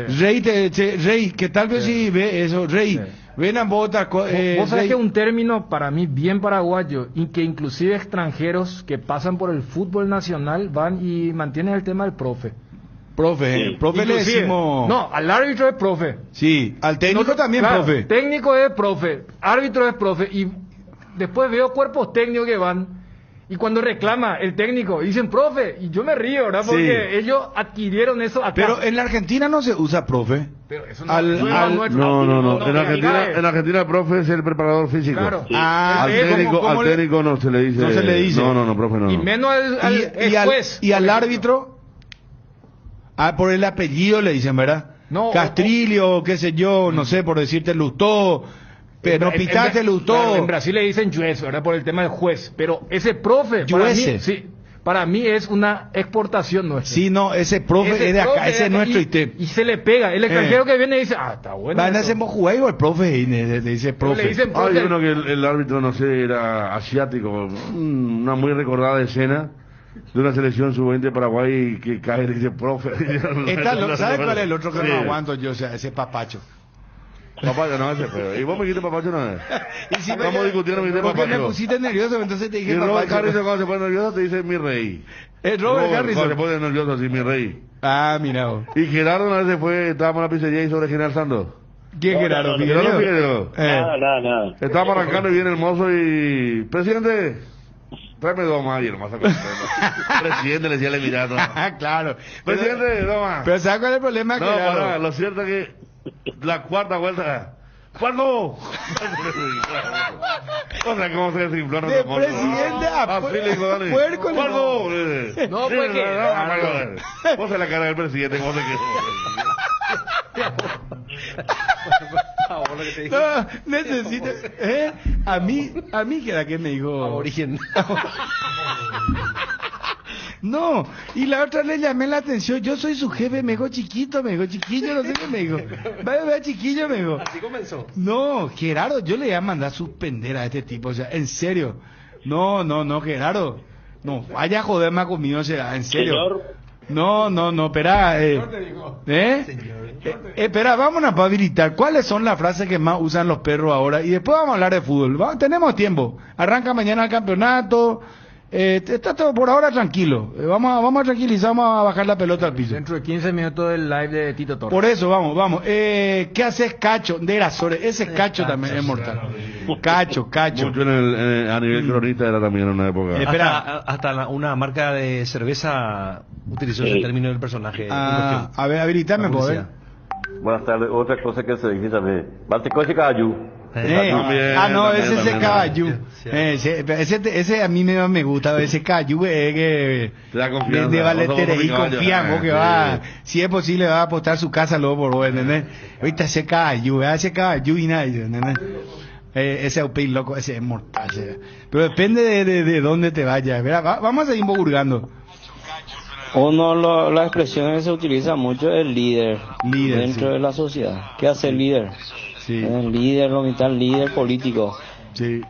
Rey, que tal vez sí ve eso, rey. Sí. Ven a otra cosa. Vos sabés que un término para mí bien paraguayo y que inclusive extranjeros que pasan por el fútbol nacional van y mantienen el tema del profe. Profe, profe le Inclusive, decimos. No, al árbitro es profe. Sí, al técnico No, también, claro, profe. Técnico es profe, árbitro es profe y después veo cuerpos técnicos que van y cuando reclama el técnico dicen profe y yo me río, ¿verdad? Porque Sí. ellos adquirieron eso acá. Pero en la Argentina no se usa profe. Pero eso no, al- eso es al- nuestro. No. En mira, Argentina el profe es el preparador físico. Claro. Ah, Es como- ¿cómo Al técnico no se le dice. No se le dice. No, profe, no. Y menos al y al, juez. y al árbitro, por el apellido le dicen, ¿verdad? No, Castrillo, qué sé yo, no sé, por decirte Lustó, pero no pitaste Lustó. Claro, en Brasil le dicen juez, ¿verdad? Por el tema del juez. Pero ese profe, para mí, Juece. sí, para mí es una exportación nuestra. Sí, no, ese profe Ese es de acá, profe ese es de acá, nuestro y, ITEM. y se le pega. El extranjero que viene dice, está bueno. Van a eso. hacer juego el profe y le dice profe. Le dicen profe. Hay uno que el árbitro, no sé, era asiático. Una muy recordada escena de una selección sub-20 de Paraguay que cae y dice, profe. ¿Sabes cuál es el otro que no aguanto yo? O sea, ese Papacho. Papacho no, ese feo. ¿Y vos me dijiste Papacho no es? Y si Estamos discutiendo, me dijiste porque Papacho. me pusiste nervioso, entonces te dije Y Robert Papacho. Harrison cuando se pone nervioso te dice mi rey. Robert Harrison. Cuando se pone nervioso así, mi rey. Ah, mira vos. Y Gerardo una vez se fue, estábamos en la pizzería y sobre General Santos. ¿Quién Gerardo? Gerardo Figueroa. Nada. Estábamos arrancando y viene el mozo y... Presidente, tráeme dos más y el mozo. Presidente le decía al Emirato. Claro. Presidente, dos más. Pero ¿sabes cuál es el problema? No, Gerardo? para, lo cierto es que la cuarta vuelta... ¿Cuándo? O sea, ¿cómo se desinfló De presidente a puerco. ¿Cuándo? No, pues que... Vos se la cara del presidente, ¿cómo se quedó? No, necesito... A mí que era que me dijo... Origen. No, y la otra le llamé la atención, yo soy su jefe, me dijo chiquillo, no sé qué me dijo. Vaya, chiquillo, me dijo. Así comenzó. No, Gerardo, yo le voy a mandar a suspender a este tipo, o sea, en serio. No, Gerardo. No, vaya a joder más conmigo, o sea, en serio. Señor. No, espera. Espera, vámonos para habilitar. ¿Cuáles son las frases que más usan los perros ahora? Y después vamos a hablar de fútbol. Tenemos tiempo. Arranca mañana el campeonato. Está todo por ahora tranquilo. Vamos a tranquilizar, vamos a bajar la pelota al piso. Dentro de 15 minutos del live de Tito Torres. Por eso, vamos. ¿Qué haces, Cacho? De Erasores. Ese Cacho también es mortal. Cacho. Mucho a nivel cronista era también en una época. Espera. Hasta una marca de cerveza utilizó ese término del personaje. A ver, habilitame, por ver. Buenas tardes. Otra cosa que se dice también. Baltecoche Cayú. No, ese es Caballú. Ese a mí me gusta, ese Caballú que de valetere y confiamos que va, si es posible va a apostar su casa luego por vos, ¿entendés? Ahorita ese Caballú y nadie, ¿entendés? Ese Upey loco, ese es mortal. Pero depende de dónde te vayas. Vamos a seguir burgando. La expresión que se utiliza mucho es líder dentro de la sociedad. ¿Qué hace el líder? Sí. El líder, líder político. Sí.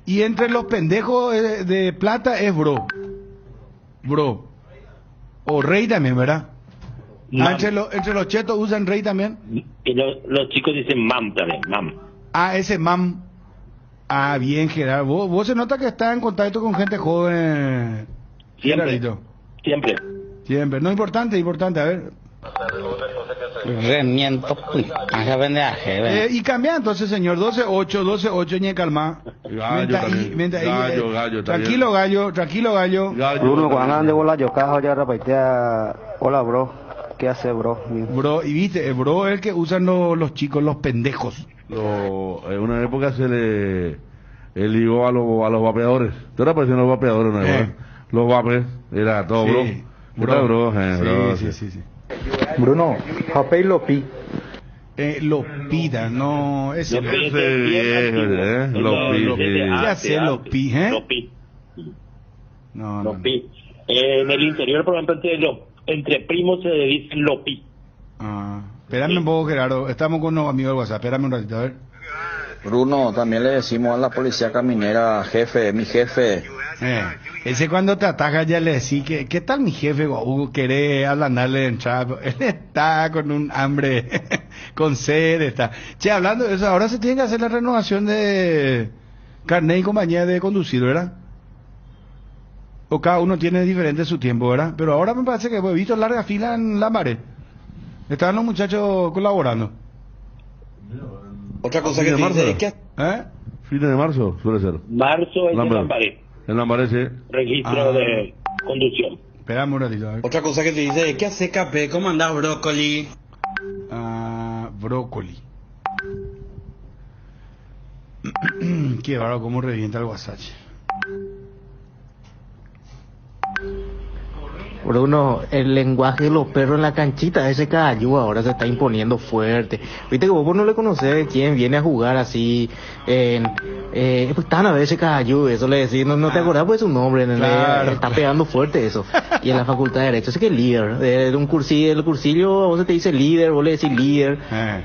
Y entre los pendejos de plata es bro. O rey también, ¿verdad? Entre los chetos usan rey también. Y los chicos dicen mam también, mam. Ese mam. Bien, Gerardo. Vos se nota que estás en contacto con gente joven. Siempre. No, importante, a ver. Remiento, y cambia entonces, señor, 12-8, ñe calma. Gallo. Tranquilo, gallo. Bruno, cuando andan de bola, yo cajo ya repaitea. Hola, bro. ¿Qué hace, bro? Bro, y viste, bro es el que usan los chicos, los pendejos. En una época se le ligó a los vapeadores. ¿Te parecían los vapeadores una época? Los vapes, era todo bro. Sí. Bruno, Japey Lopi. Lopida, no, ese Lopi. ¿Qué hace Lopi, Lopi. No. Lopi. En el interior, por ejemplo, entre primos se dicen Lopi. Espérame un poco, Gerardo, estamos con unos amigos del WhatsApp, espérame un ratito, a ver. Bruno, también le decimos a la policía caminera, jefe, mi jefe. Ese cuando te ataca ya le decís ¿qué tal mi jefe? ¿Querés ablandarle de entrada? Él está con un hambre, con sed, está. Che, hablando de eso, ahora se tiene que hacer la renovación de carnet y compañía de conducir, ¿verdad? O cada uno tiene diferente su tiempo, ¿verdad? Pero ahora me parece que he visto larga fila en Lambaré. Estaban los muchachos colaborando. Otra cosa que te dice, Fines de marzo suele ser. Marzo es en Lambaré. En Lambaré, sí. Registro de conducción. Esperamos un ratito, a ver. Otra cosa que te dice, ¿qué hace Capé? ¿Cómo andás, brócoli? Brócoli. Qué bárbaro, cómo revienta el WhatsApp. Bruno, el lenguaje de los perros en la canchita, ese Cayú ahora se está imponiendo fuerte. Viste que vos no le conocés quién viene a jugar así pues están a ver ese Cayú, eso le decís, no te acordás pues su nombre, claro. Está pegando fuerte eso. Y en la facultad de Derecho, ese que es líder, de un cursillo, el cursillo a vos te dice líder, vos le decís líder.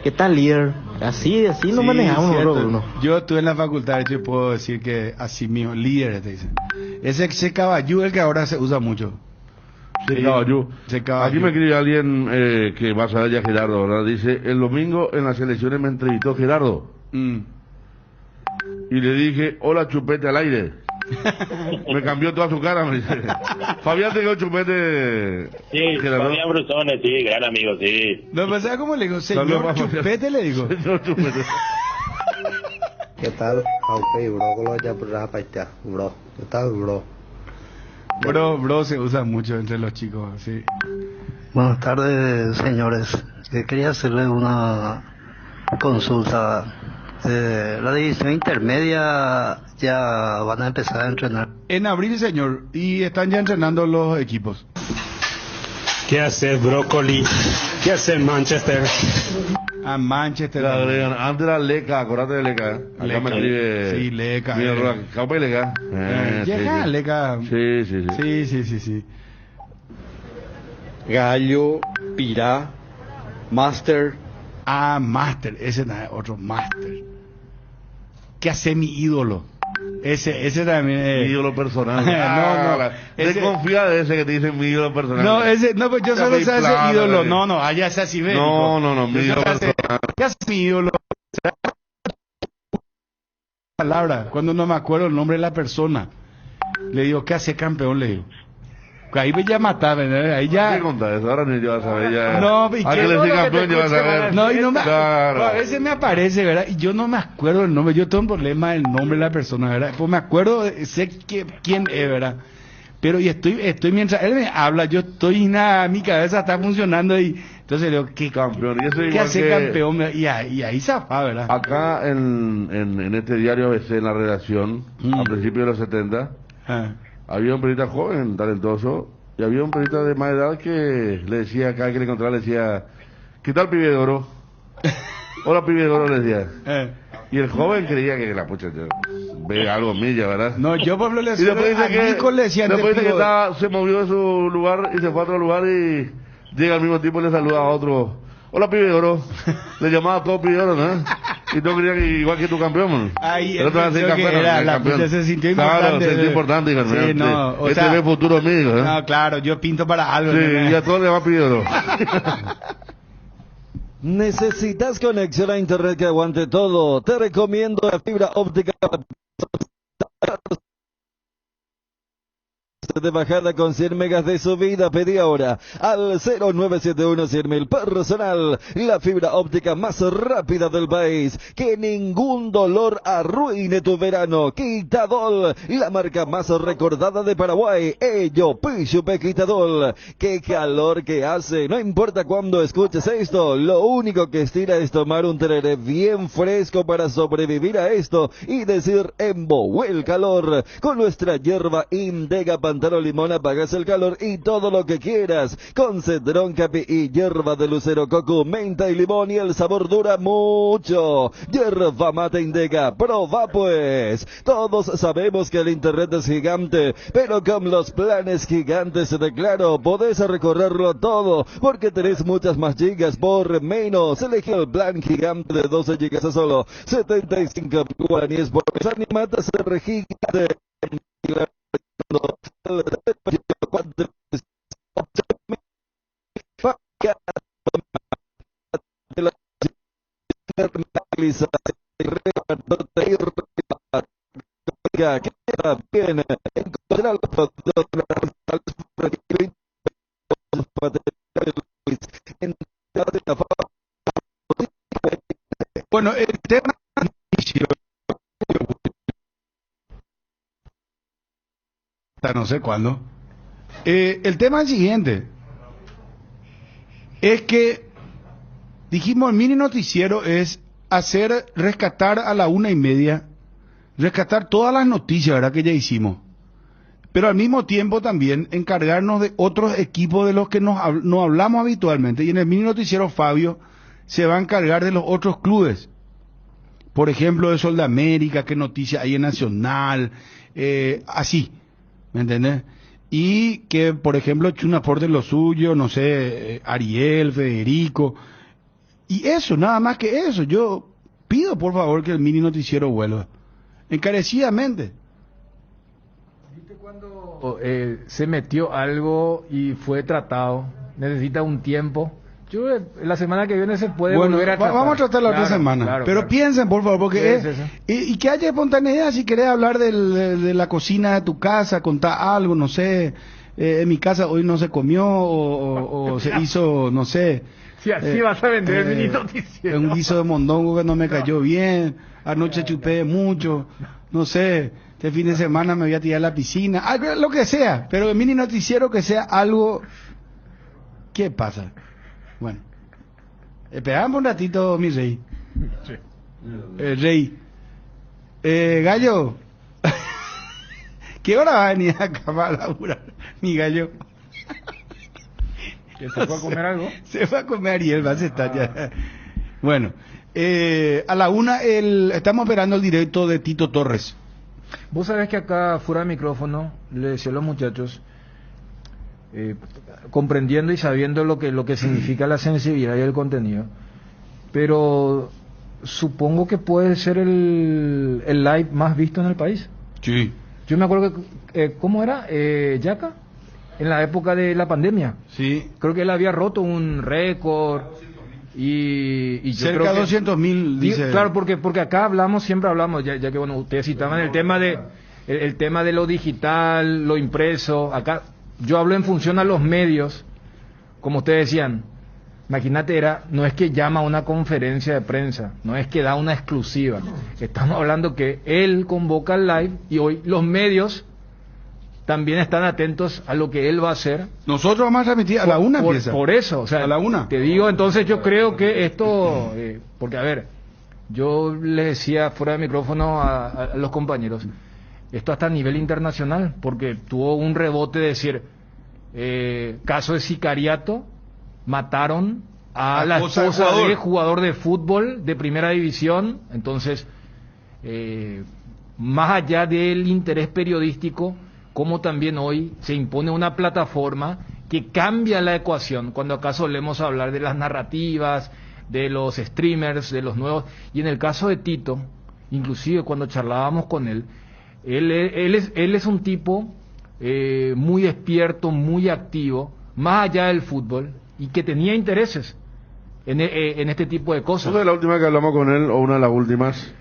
¿Qué tal líder? Así sí, nos manejamos nosotros, Bruno. Yo estuve en la facultad de Derecho y puedo decir que así mismo, líder te dicen. Ese caballú es el que ahora se usa mucho. Sí, caballú. Caballú. Aquí me escribe alguien que va a saber ya Gerardo, ¿verdad? Dice, el domingo en las elecciones me entrevistó Gerardo. Y le dije, hola chupete al aire. Me cambió toda su cara, me dice. Fabián tengo chupete. Sí, Gerardo. Fabián Brusones, sí, gran amigo, sí. No, pues ¿sabes cómo le digo? Señor chupete le digo. Señor chupete. ¿Qué tal? Aunque bro, lo ya por bro. ¿Qué tal, bro? Bro se usa mucho entre los chicos, sí. Buenas tardes, señores. Quería hacerle una consulta. La división intermedia ya van a empezar a entrenar. En abril, señor, y están ya entrenando los equipos. ¿Qué hace Brócoli? ¿Qué hace Manchester? A Manchester. Antes era Leca, acordate de Leca. Acá Leca. me escribe. Sí, Leca. Capa y Leca. Llega sí. Leca. Sí. Gallo, Pirá, Master. Master, ese no es otro Master. ¿Qué hace mi ídolo? Ese también es... Mi ídolo personal. No. Desconfía de ese que te dice mi ídolo personal. No, pues yo solo sé ese ídolo. No, allá es así, ¿ves? No, mi ídolo personal. ¿Qué hace mi ídolo? Palabra, cuando no me acuerdo el nombre de la persona. Le digo, ¿qué hace campeón? Le digo. Ahí me ya mataba, ahí ya... ¿Qué contás eso? Ahora ni yo vas a saber ya. No, ¿y qué? Le decía campeón ya vas a ver. No, y no me... Claro. A veces me aparece, ¿verdad? Y yo no me acuerdo el nombre. Yo tengo un problema del nombre de la persona, ¿verdad? Pues me acuerdo, sé quién es, ¿verdad? Pero y estoy mientras él me habla, yo estoy nada, mi cabeza está funcionando y entonces le digo, ¿qué campeón? Y eso ¿qué hace campeón? Y ahí zafa, ¿verdad? Acá en este diario ABC, en la redacción, a principios de los 70, había un periodista joven, talentoso, y había un periodista de más edad que le decía, cada vez que le encontraba, le decía, ¿qué tal, pibe de oro? Hola, pibe de oro, le decía. Y el joven creía que la pucha, ve algo milla, ¿verdad? No, yo por ejemplo le decía, después dice que se movió de su lugar y se fue a otro lugar y llega al mismo tiempo y le saluda a otro. Hola, pibe de oro. Le llamaba a todo pibe de oro, ¿no? Y tú creías que igual que tu campeón, Ahí, el otro campeón, se sintió importante. Claro, se sintió importante, hijo. Sí, no, este ve futuro mío, ¿eh? No, claro, yo pinto para algo. Sí, y a todos le va a pedir oro. ¿Necesitas conexión a internet que aguante todo? Te recomiendo la fibra óptica de bajada con 100 megas de subida. Pedí ahora al 0971 100.000 personal, la fibra óptica más rápida del país. Que ningún dolor arruine tu verano. Quitadol, la marca más recordada de Paraguay. Ello, Pichupe Quitadol. Qué calor que hace, no importa cuándo escuches esto, lo único que estira es tomar un tereré bien fresco para sobrevivir a esto y decir embo el calor. Con nuestra hierba Indega Pantano Limón apagas el calor y todo lo que quieras. Con cedrón, capi y hierba de lucero, coco, menta y limón, y el sabor dura mucho. Hierba mate Indega, proba pues. Todos sabemos que el internet es gigante, pero con los planes gigantes de Claro podés recorrerlo todo, porque tenés muchas más gigas por menos. Elegí el plan gigante de 12 gigas a solo 75 guaraníes por mes. Animate a ser gigante. Bien, encontrar los productos bueno, el tema no sé cuándo. El tema es el siguiente. Es que dijimos el mini noticiero es rescatar a la 1:30, rescatar todas las noticias, ¿verdad? Que ya hicimos. Pero al mismo tiempo también encargarnos de otros equipos de los que no hablamos habitualmente. Y en el mini noticiero Fabio se va a encargar de los otros clubes. Por ejemplo, de Sol de América, qué noticias hay en Nacional, así. ¿Me entendés? Y que, por ejemplo, eche un aporte en lo suyo, no sé, Ariel, Federico. Y eso, nada más que eso. Yo pido, por favor, que el mini noticiero vuelva. Encarecidamente. se metió algo y fue tratado, necesita un tiempo. Yo la semana que viene se puede volver a tratar. Vamos a tratar la otra semana. Pero piensen, por favor, porque y que haya espontaneidad. Si querés hablar de la cocina de tu casa, contar algo, no sé. En mi casa hoy no se comió o se hizo, no sé. Si así vas a vender el mini noticiero. Un guiso de mondongo que no me cayó bien. Anoche chupé mucho. No sé. Este fin de semana me voy a tirar a la piscina. Algo, lo que sea. Pero el mini noticiero que sea algo. ¿Qué pasa? Bueno, esperamos un ratito, mi rey. Sí. Rey. Gallo. ¿Qué hora va a venir acá para laburar, mi gallo? ¿Que se fue a comer algo? Se fue a comer Ariel, va a estar ya. Bueno, a la 1 estamos esperando el directo de Tito Torres. Vos sabés que acá, fuera de micrófono, le decía a los muchachos... comprendiendo y sabiendo lo que significa la sensibilidad y el contenido, pero supongo que puede ser el live más visto en el país. Sí. Yo me acuerdo que ¿cómo era? Yaka, en la época de la pandemia. Sí. Creo que él había roto un récord y yo cerca creo de 200.000 dice. Claro, porque acá siempre hablamos, ya que bueno, ustedes citaban el tema de lo digital, lo impreso. Acá yo hablo en función a los medios, como ustedes decían. Imagínate, no es que llama a una conferencia de prensa, no es que da una exclusiva. Estamos hablando que él convoca el live y hoy los medios también están atentos a lo que él va a hacer. Nosotros vamos a transmitir a la 1 empieza. Por eso, o sea, a la 1. Te digo, entonces yo creo que esto, porque a ver, yo les decía fuera de micrófono a los compañeros, esto hasta a nivel internacional, porque tuvo un rebote de decir, caso de sicariato, mataron a la esposa de jugador de fútbol de primera división. Entonces, más allá del interés periodístico, como también hoy se impone una plataforma que cambia la ecuación, cuando acá solemos hablar de las narrativas, de los streamers, de los nuevos, y en el caso de Tito, inclusive cuando charlábamos con él es un tipo muy despierto, muy activo, más allá del fútbol, y que tenía intereses en este tipo de cosas. Una de las últimas que hablamos con él, o una de las últimas,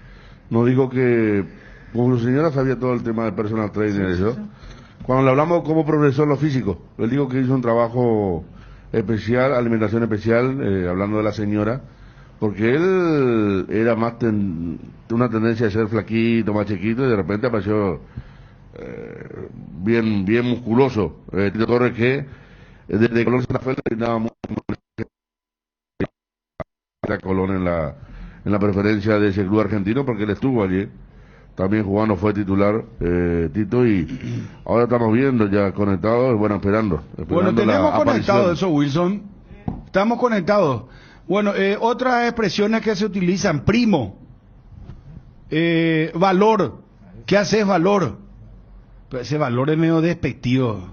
nos dijo que, como su señora sabía todo el tema de personal trainer y eso, cuando le hablamos cómo progresó en lo físico, él dijo que hizo un trabajo especial, alimentación especial, hablando de la señora, porque él era más una tendencia de ser flaquito, más chiquito, y de repente apareció bien musculoso. Tito Torres, que desde Colón Santa Fe le daba mucho a Colón en la preferencia de ese club argentino, porque él estuvo allí también jugando, fue titular Tito, y ahora estamos viendo ya conectados, bueno, esperando bueno, tenemos conectado eso, Wilson, estamos conectados. Bueno, otras expresiones que se utilizan: primo, valor. ¿Qué haces, valor? Pero ese valor es medio despectivo.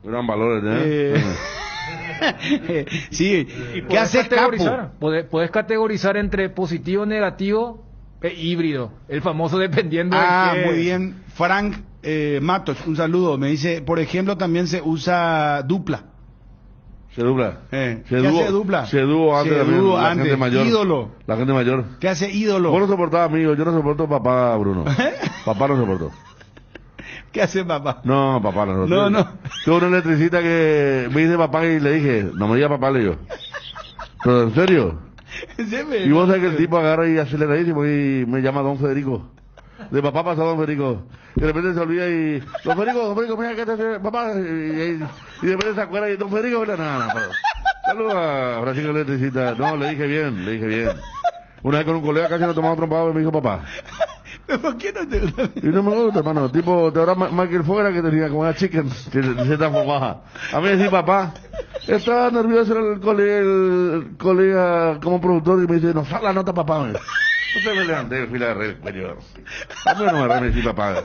Gran valor, sí. ¿Qué haces, capo? Podés categorizar entre positivo, negativo e híbrido, el famoso dependiendo de muy bien. Frank Matos, un saludo, me dice, por ejemplo, también se usa dupla. Se dupla. ¿Qué hace dupla? Se dúo antes también, la gente mayor. Ídolo. La gente mayor. ¿Qué hace ídolo? Vos no soportabas, amigo, yo no soporto papá, Bruno. Papá no soporto. ¿Qué hace papá? No, papá no soporto. No. Tuve una electricista que me dice papá y le dije, no me diga papá, le digo. ¿Pero en serio? Y vos sabés que el tipo agarra y aceleradísimo y me llama Don Federico. De papá pasa Don Federico. Y de repente se olvida y... Don Federico, mira que te hace papá. Y de repente se acuerda y Don Federico... No. Saludos a Francisco Electricista. No, le dije bien. Una vez con un colega casi nos tomamos trompado y me dijo papá. ¿Por qué no te gusta? Y no me gusta, hermano. Tipo, te habrá Michael Fuera que tenía como una chicken que se transformaba. A mí decía papá. Estaba nervioso el colega como productor y me dice, no, sal la nota papá. Entonces me levanté, fui a la red superior. A mí no me decía papá.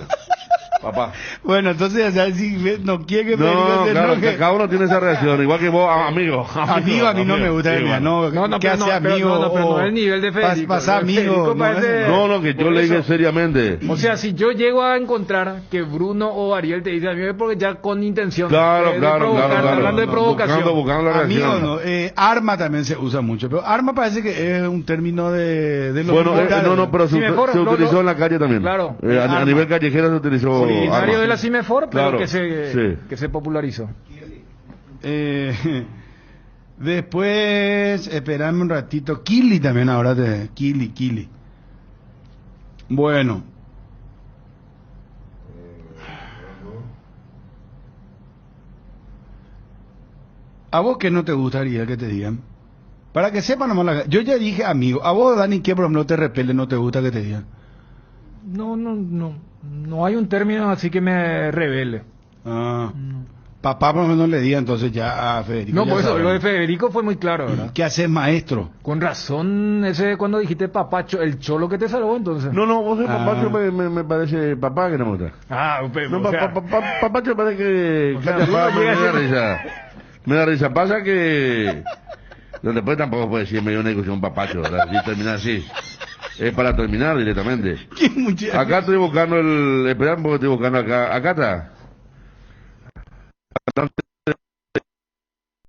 Papá. Bueno, entonces ya si no quiere que Federico No, se claro, enoje. cada uno tiene esa reacción, igual que vos, amigo. Amigo, a mí no me gusta que me no, No, ¿qué pero hace no, pero amigo? no, pero no o es el nivel de Federico. Pasar amigo. Federico No, parece- No, que yo Por le dije eso. seriamente. O sea, si yo llego a encontrar que Bruno o Ariel te dicen a mí es porque ya con intención Claro, de claro, provocar, claro, claro. hablando de provocación. Buscando la Amigo, reacción. no. Arma también se usa mucho, pero arma parece que es un término de los Bueno, militares. no, pero se utilizó en la calle también. Claro. A nivel callejero se utilizó. Originario arma. de la Cimefor, pero Claro, que sí. se popularizó. Después, esperame un ratito. Kili también ahora Kili. Bueno. ¿A vos qué no te gustaría que te digan? Para que sepan nomás yo ya dije amigo. ¿A vos, Dani, qué por ejemplo te repele, no te gusta que te digan? No hay un término así que me revele. Papá por lo menos le diga entonces ya a Federico. No, ya por eso, sabe. lo de Federico fue muy claro, ¿verdad? ¿Qué haces, maestro? Con razón, ese cuando dijiste papacho, el cholo que te salvó entonces. No, vos de papacho me parece papá que no me gusta. Pero, No, o sea, papacho parece que... O sea, Cacha, Bruno me llega da a ser- risa. Me da risa. Pasa que... Después tampoco puede decir medio una discusión papacho, ¿verdad? Si terminar así. Es para terminar directamente. Acá estoy buscando el... Esperá porque estoy buscando acá. Acá está.